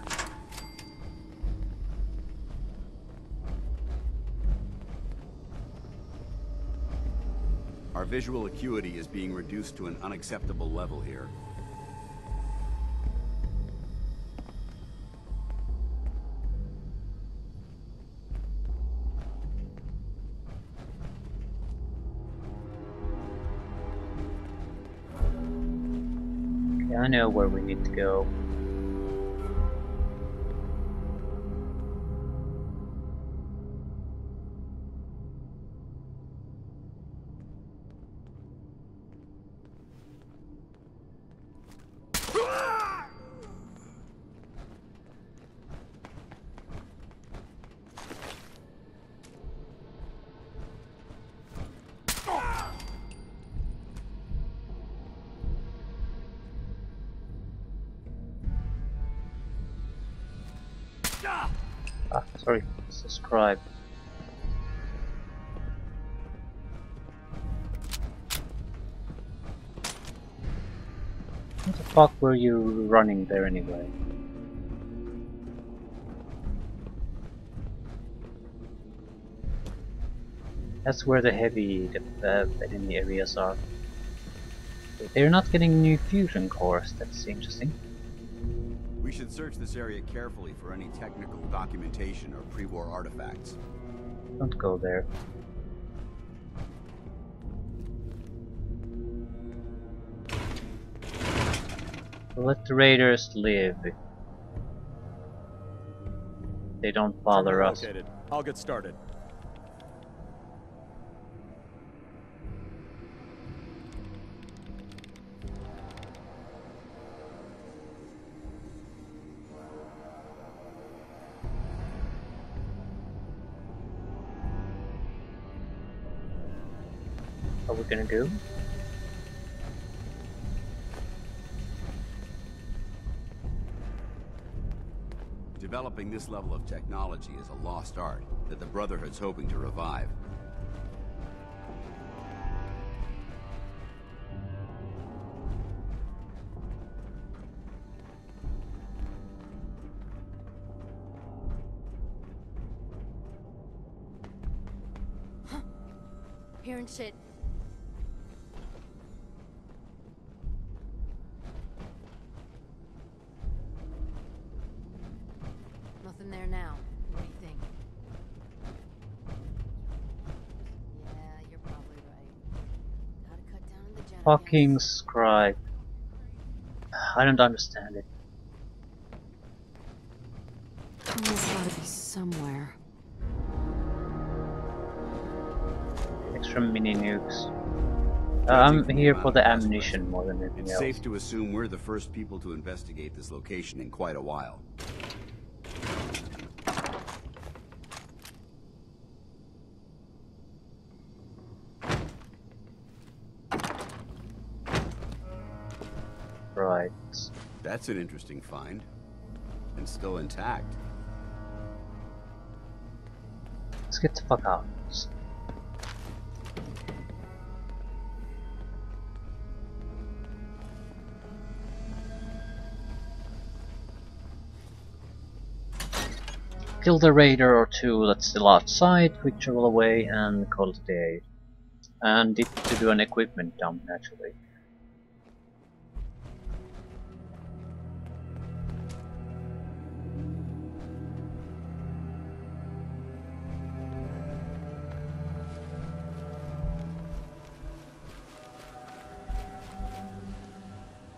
Our visual acuity is being reduced to an unacceptable level here. Okay, I know where we need to go. Sorry, subscribe. What the fuck were you running there anyway? That's where the heavy enemy areas are. They're not getting new fusion cores, that's interesting. We should search this area carefully for any technical documentation or pre-war artifacts. Don't go there. Let the raiders live. They don't bother us. Located. I'll get started. Are we gonna go? Developing this level of technology is a lost art that the Brotherhood's hoping to revive. Hearing shit. Nothing there now. What do you think? Yeah, you're probably right. Gotta cut down on the gen. Fucking scribe. I don't understand it. There's gotta be somewhere. Extra mini nukes. I'm here for the ammunition more than anything else. It's safe to assume we're the first people to investigate this location in quite a while. Right. That's an interesting find. And still intact. Let's get the fuck out. Kill the raider or two that's still outside, quick travel away and call it a day. And to do an equipment dump naturally.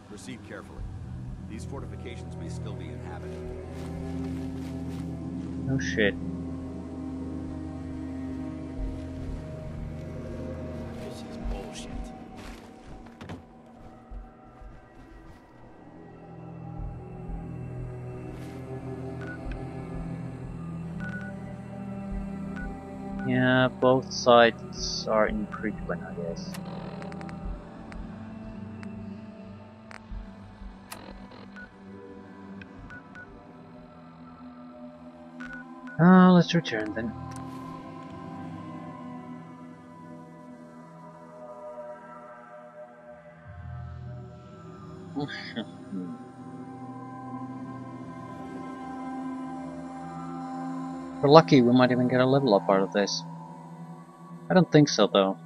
Proceed carefully. These fortifications may still be inhabited. No shit. This is bullshit. Yeah, both sides are in Prydwen, I guess. Let's return then. We're lucky we might even get a level up out of this. I don't think so though.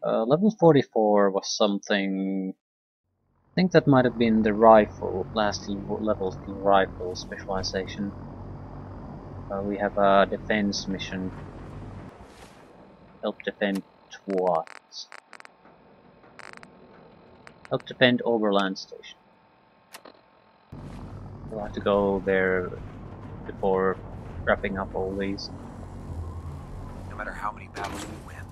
Level 44 was something... I think that might have been the rifle, last level rifle specialization. We have a defense mission. Help defend what? Help defend Overland Station. We'll have to go there before wrapping up all these. No matter how many battles we win.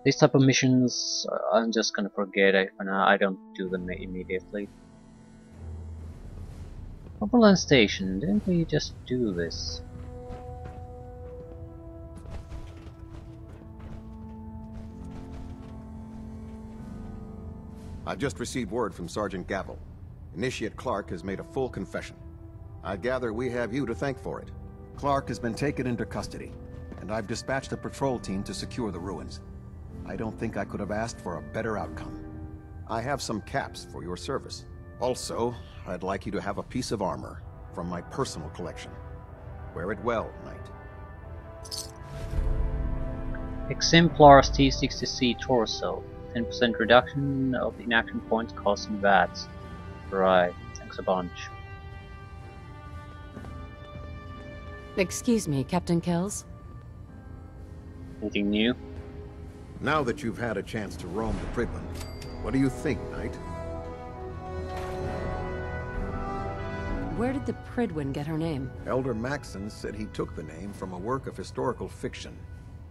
These type of missions, I'm just gonna forget it for now. I don't do them immediately. Overland Station, didn't we just do this? I've just received word from Sergeant Gavel. Initiate Clark has made a full confession. I gather we have you to thank for it. Clark has been taken into custody, and I've dispatched a patrol team to secure the ruins. I don't think I could have asked for a better outcome. I have some caps for your service. Also, I'd like you to have a piece of armor from my personal collection. Wear it well, Knight. Exemplars T60C torso. 10% reduction of inaction points causing VATs. Right, thanks a bunch. Excuse me, Captain Kells? Anything new? Now that you've had a chance to roam the Prydwen, what do you think, Knight? Where did the Prydwen get her name? Elder Maxson said he took the name from a work of historical fiction.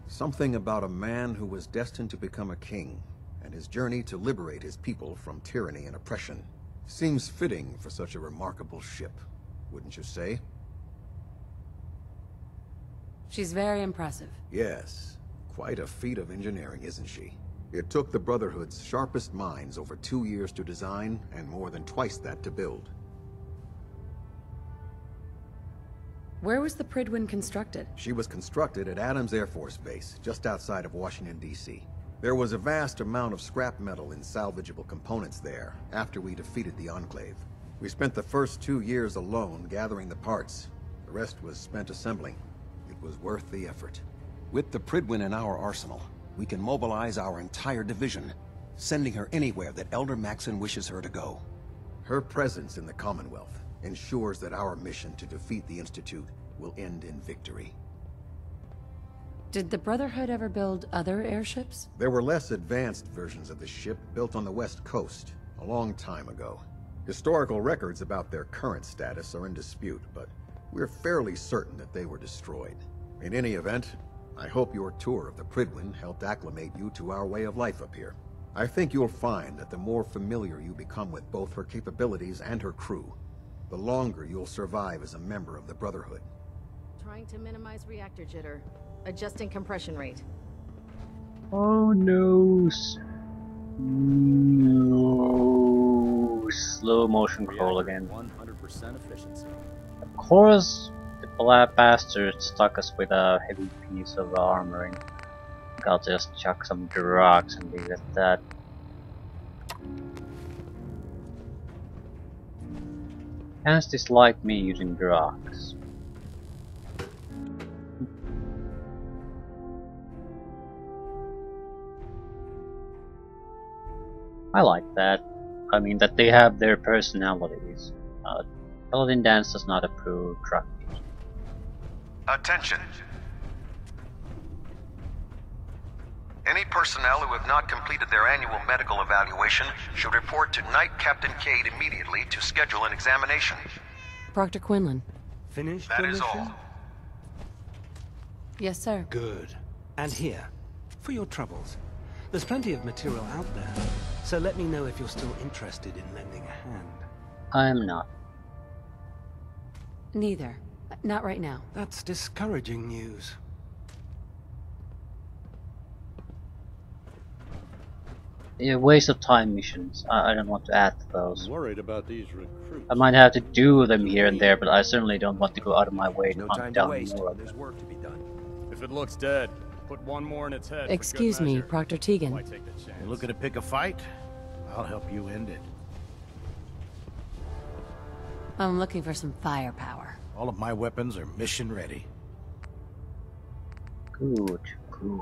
Something about a man who was destined to become a king, and his journey to liberate his people from tyranny and oppression. Seems fitting for such a remarkable ship, wouldn't you say? She's very impressive. Yes, quite a feat of engineering, isn't she? It took the Brotherhood's sharpest minds over 2 years to design, and more than twice that to build. Where was the Pridwin constructed? She was constructed at Adams Air Force Base, just outside of Washington, D.C. There was a vast amount of scrap metal and salvageable components there after we defeated the Enclave. We spent the first 2 years alone gathering the parts. The rest was spent assembling. It was worth the effort. With the Pridwin in our arsenal, we can mobilize our entire division, sending her anywhere that Elder Maxon wishes her to go. Her presence in the Commonwealth ensures that our mission to defeat the Institute will end in victory. Did the Brotherhood ever build other airships? There were less advanced versions of the ship built on the West Coast a long time ago. Historical records about their current status are in dispute, but we're fairly certain that they were destroyed. In any event, I hope your tour of the Pridwin helped acclimate you to our way of life up here. I think you'll find that the more familiar you become with both her capabilities and her crew, the longer you'll survive as a member of the Brotherhood. Trying to minimize reactor jitter. Adjusting compression rate. Oh no. No. Slow motion crawl again. 100% efficiency. Of course, the black bastard stuck us with a heavy piece of armoring. I'll just chuck some drugs and leave it at that. Hans disliked me using drugs. I like that. I mean that they have their personalities. Paladin Dance does not approve drug use. Attention! Any personnel who have not completed their annual medical evaluation should report to Knight Captain Cade immediately to schedule an examination. Proctor Quinlan. Finished That your is mission? all. Yes, sir. Good. And here, for your troubles. There's plenty of material out there, so let me know if you're still interested in lending a hand. I'm not. Neither. Not right now. That's discouraging news. A waste of time missions. I don't want to add to those. I'm worried about these recruits. I might have to do them here and there, but I certainly don't want to go out of my way to No hunt time to down waste. more of There's them. work to be done. If it looks dead, put one more in its head. Excuse me, Proctor Tegan. Why take the chance? You looking to pick a fight? I'll help you end it. I'm looking for some firepower. All of my weapons are mission ready. Good, good.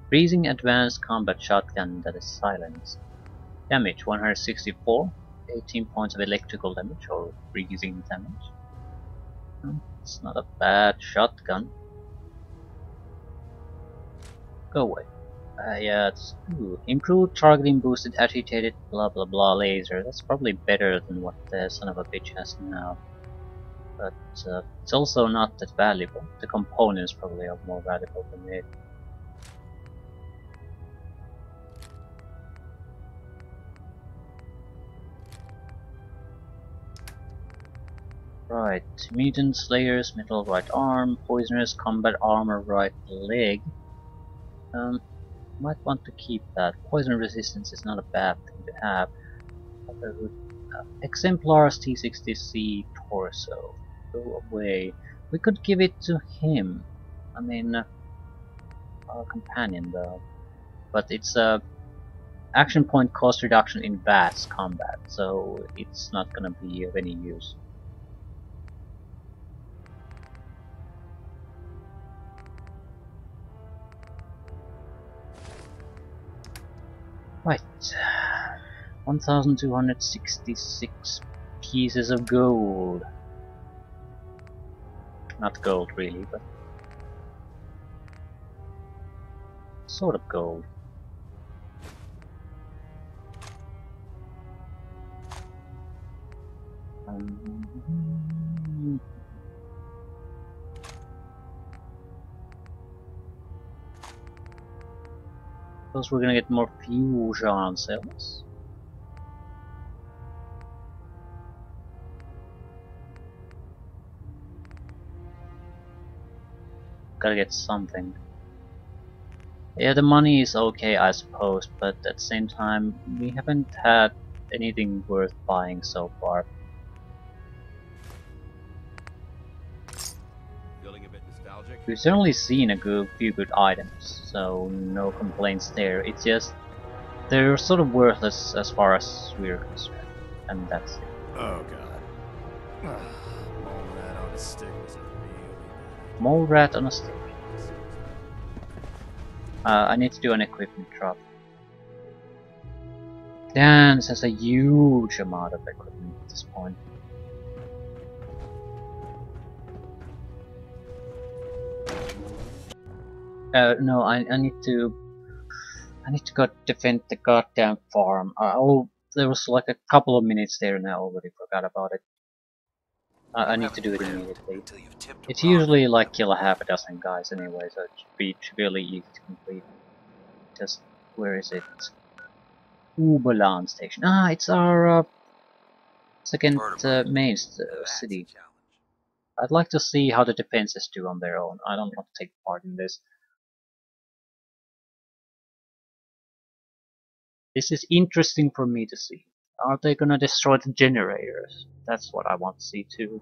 Freezing advanced combat shotgun that is silenced. Damage 164, 18 points of electrical damage or freezing damage. It's not a bad shotgun. Go away. Yeah, it's improved targeting boosted agitated blah blah blah laser. That's probably better than what the son of a bitch has now. But it's also not that valuable. The components probably are more valuable than it. Right, mutant slayers, metal right arm, poisoners, combat armor right leg. Might want to keep that. Poison resistance is not a bad thing to have. Exemplars T60C torso. Go away. We could give it to him. I mean, our companion though. But it's a action point cost reduction in VATS combat, so it's not gonna be of any use. Right, 1266 pieces of gold. Not gold really, but sort of gold. Suppose we're gonna get more fusion cells. Gotta get something. Yeah, the money is okay, I suppose, but at the same time, we haven't had anything worth buying so far. We've certainly seen a few good items, so no complaints there. It's just they're sort of worthless as far as we're concerned, and that's it. Oh god. Mole rat on a stick was a really Mole rat on a stick. I need to do an equipment drop. Dan, this has a huge amount of equipment at this point. No, I need to go defend the goddamn farm. There was like a couple of minutes there and I already forgot about it. I need to do it immediately. It's usually like kill a half a dozen guys anyway, so it should be really easy to complete. Just, where is it? Uberland station. Ah, it's our second main city. I'd like to see how the defenses do on their own. I don't want to take part in this. This is interesting for me to see. Are they gonna destroy the generators? That's what I want to see too.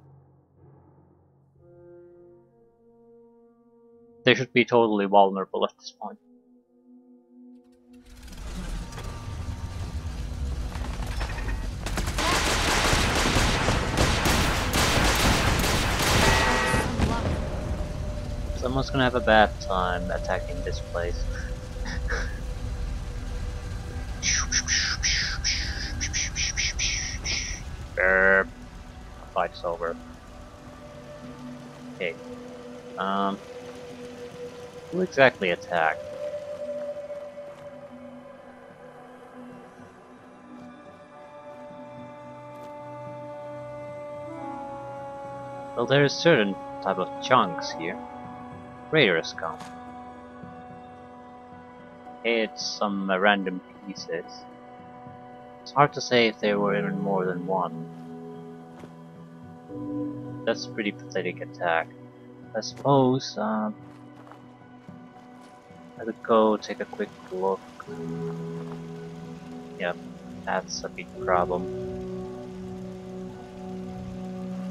They should be totally vulnerable at this point. Someone's gonna have a bad time attacking this place. Fight's over. Okay. Who exactly attacked? Well, there is certain type of chunks here. Raiders come. It's some random pieces. It's hard to say if there were even more than one. That's a pretty pathetic attack. I suppose I could go take a quick look. Yep, that's a big problem.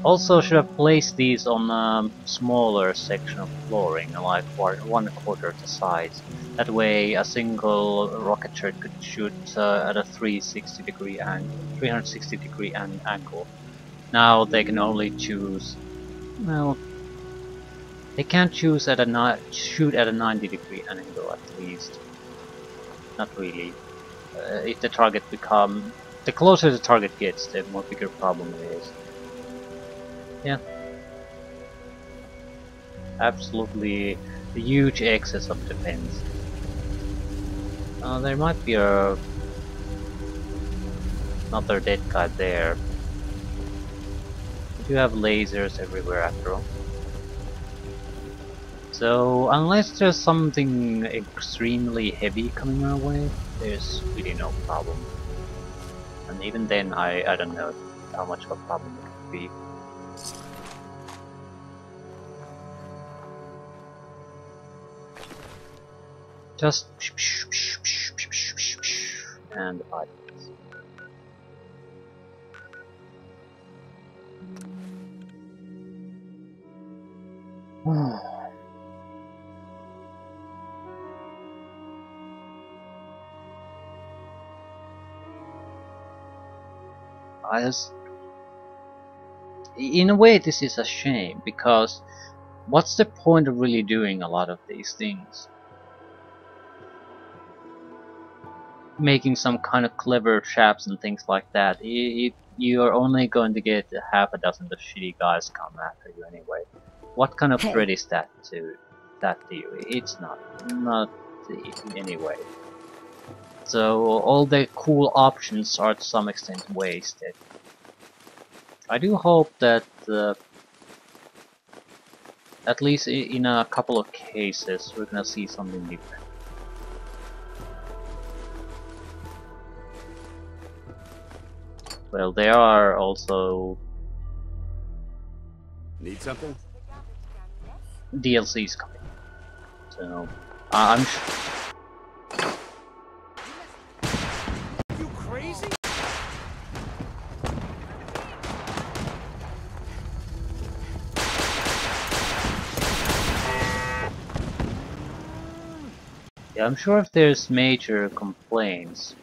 Also, should have placed these on a smaller section of flooring, like 1/4 the size. That way, a single rocket shot could shoot at a 360 degree angle. Now they can only choose. Well, they can't choose at shoot at a 90 degree angle at least. Not really. If the target the closer the target gets, the more bigger problem it is. Yeah. Absolutely a huge excess of defense. There might be another dead guy there. We do have lasers everywhere after all. So unless there's something extremely heavy coming our way, there's really no problem. And even then I don't know how much of a problem it could be. Just and the body. In a way, this is a shame because what's the point of really doing a lot of these things? Making some kind of clever traps and things like that. You are only going to get half a dozen of shitty guys come after you anyway. What kind of threat is that to you? It's not in any way. So all the cool options are to some extent wasted. I do hope that at least in a couple of cases we're gonna see something different. Well, there are also need something? DLCs coming, so I'm You crazy? Yeah, I'm sure if there's major complaints,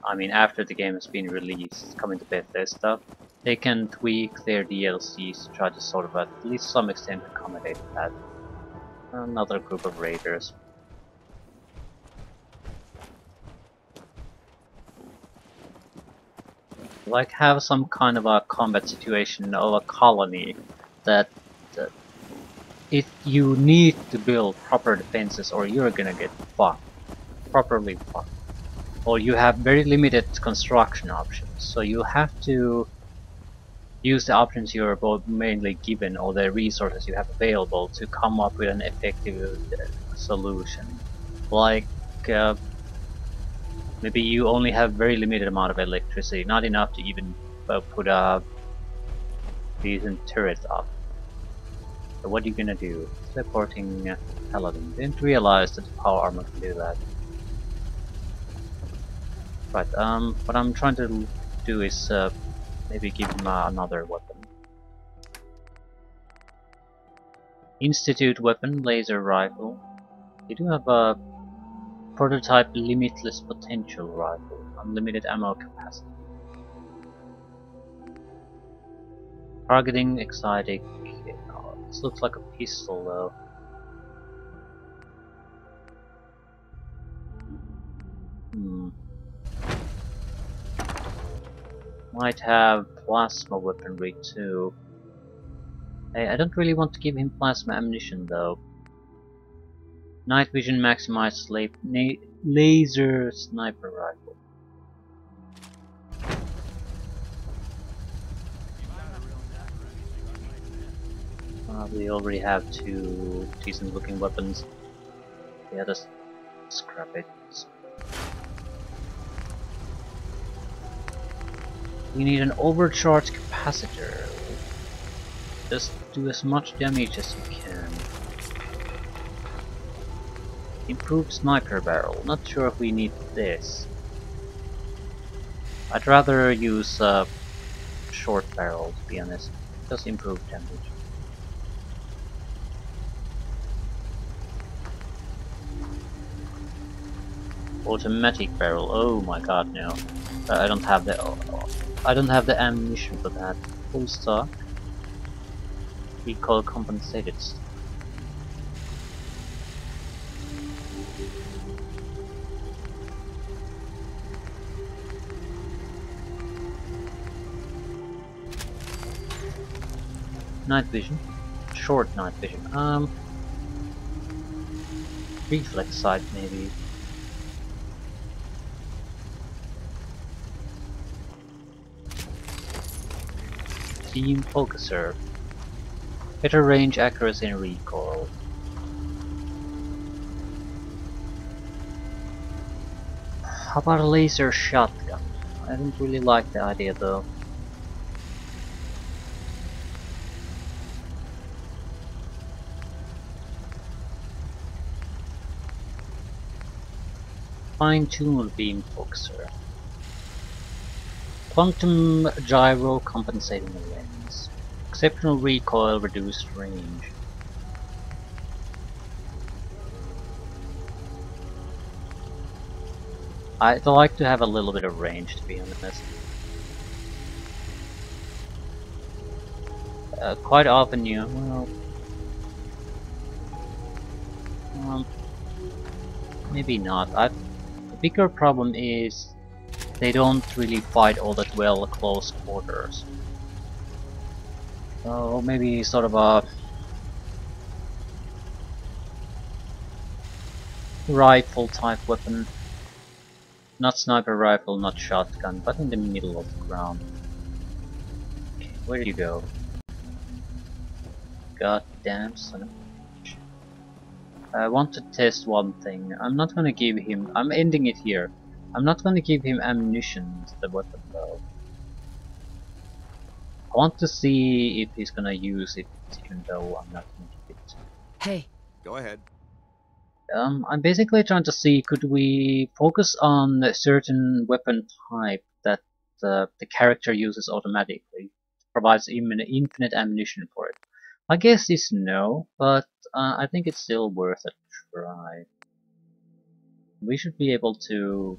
I mean after the game has been released, coming to Bethesda, they can tweak their DLCs to try to sort of at least some extent accommodate that. Another group of raiders. Like have some kind of a combat situation of a colony that if you need to build proper defenses or you're gonna get fucked, properly fucked. Or you have very limited construction options, so you have to use the options you're both mainly given or the resources you have available to come up with an effective solution. Like maybe you only have very limited amount of electricity, not enough to even put a decent turret up. So what are you gonna do? Teleporting paladin. Didn't realize that the power armor can do that. Right, what I'm trying to do is maybe give him another weapon. Institute weapon, laser rifle. You do have a prototype limitless potential rifle, unlimited ammo capacity. Targeting exotic. Oh, this looks like a pistol though. Might have plasma weaponry too. Hey, I don't really want to give him plasma ammunition though. Night vision maximized laser sniper rifle. We already have two decent looking weapons. Yeah, just scrap it. We need an overcharge capacitor. Just do as much damage as you can. Improved sniper barrel. Not sure if we need this. I'd rather use a short barrel to be honest. Just improved damage. Automatic barrel. Oh my god, no. I don't have the ammunition for that. Full stock. Recoil compensated. Night vision. Short night vision. Reflex sight maybe. Beam focuser. Better range, accuracy and recoil. How about a laser shotgun? I don't really like the idea though. Fine-tune beam focuser. Quantum gyro compensating the lens. Exceptional recoil, reduced range. I'd like to have a little bit of range, to be honest. Quite often maybe not. The bigger problem is they don't really fight all that well at close quarters. So maybe sort of a rifle type weapon. Not sniper rifle, not shotgun, but in the middle of the ground. Okay, where did you go? God damn son of a bitch. I want to test one thing. I'm not gonna give him... I'm ending it here. I'm not gonna give him ammunition to the weapon though. I want to see if he's gonna use it, even though I'm not gonna give it. Hey. Go ahead. I'm basically trying to see, could we focus on a certain weapon type that the character uses automatically, provides infinite ammunition for it. My guess is no, but I think it's still worth a try. We should be able to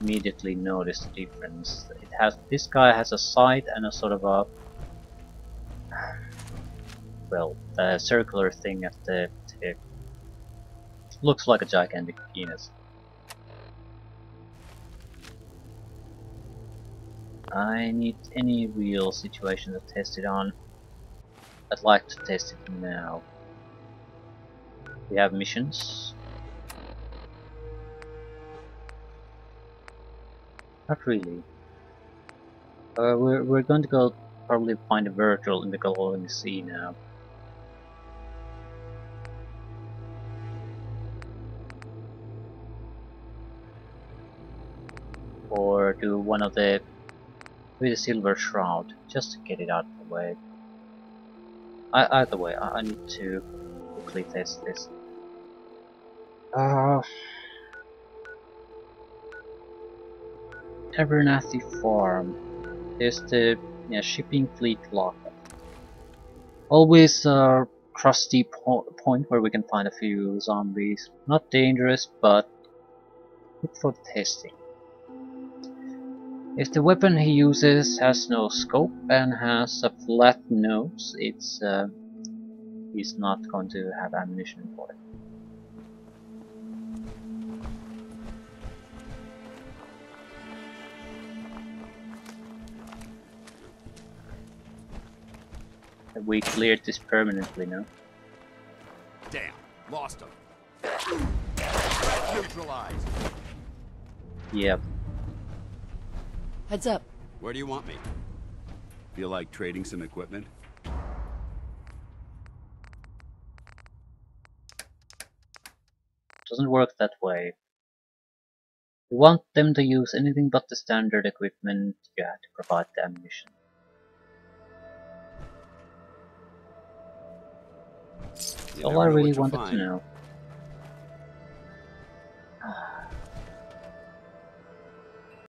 immediately notice the difference. This guy has a sight and a sort of a, well, a circular thing at the tip. Looks like a gigantic penis. I need any real situation to test it on. I'd like to test it now. We have missions. Not really. We're going to go probably find a Virgil in the glowing sea now. Or do one of the with the silver shroud, just to get it out of the way. Either way, I need to quickly test this. Abernathy Farm. There's the shipping fleet lockup. Always a crusty point where we can find a few zombies. Not dangerous, but good for testing. If the weapon he uses has no scope and has a flat nose, he's not going to have ammunition for it. Have we cleared this permanently now? Damn, lost him. Neutralized. Yep. Heads up. Where do you want me? Feel like trading some equipment? Doesn't work that way. We want them to use anything but the standard equipment you have to provide the ammunition. That's all I really wanted to know.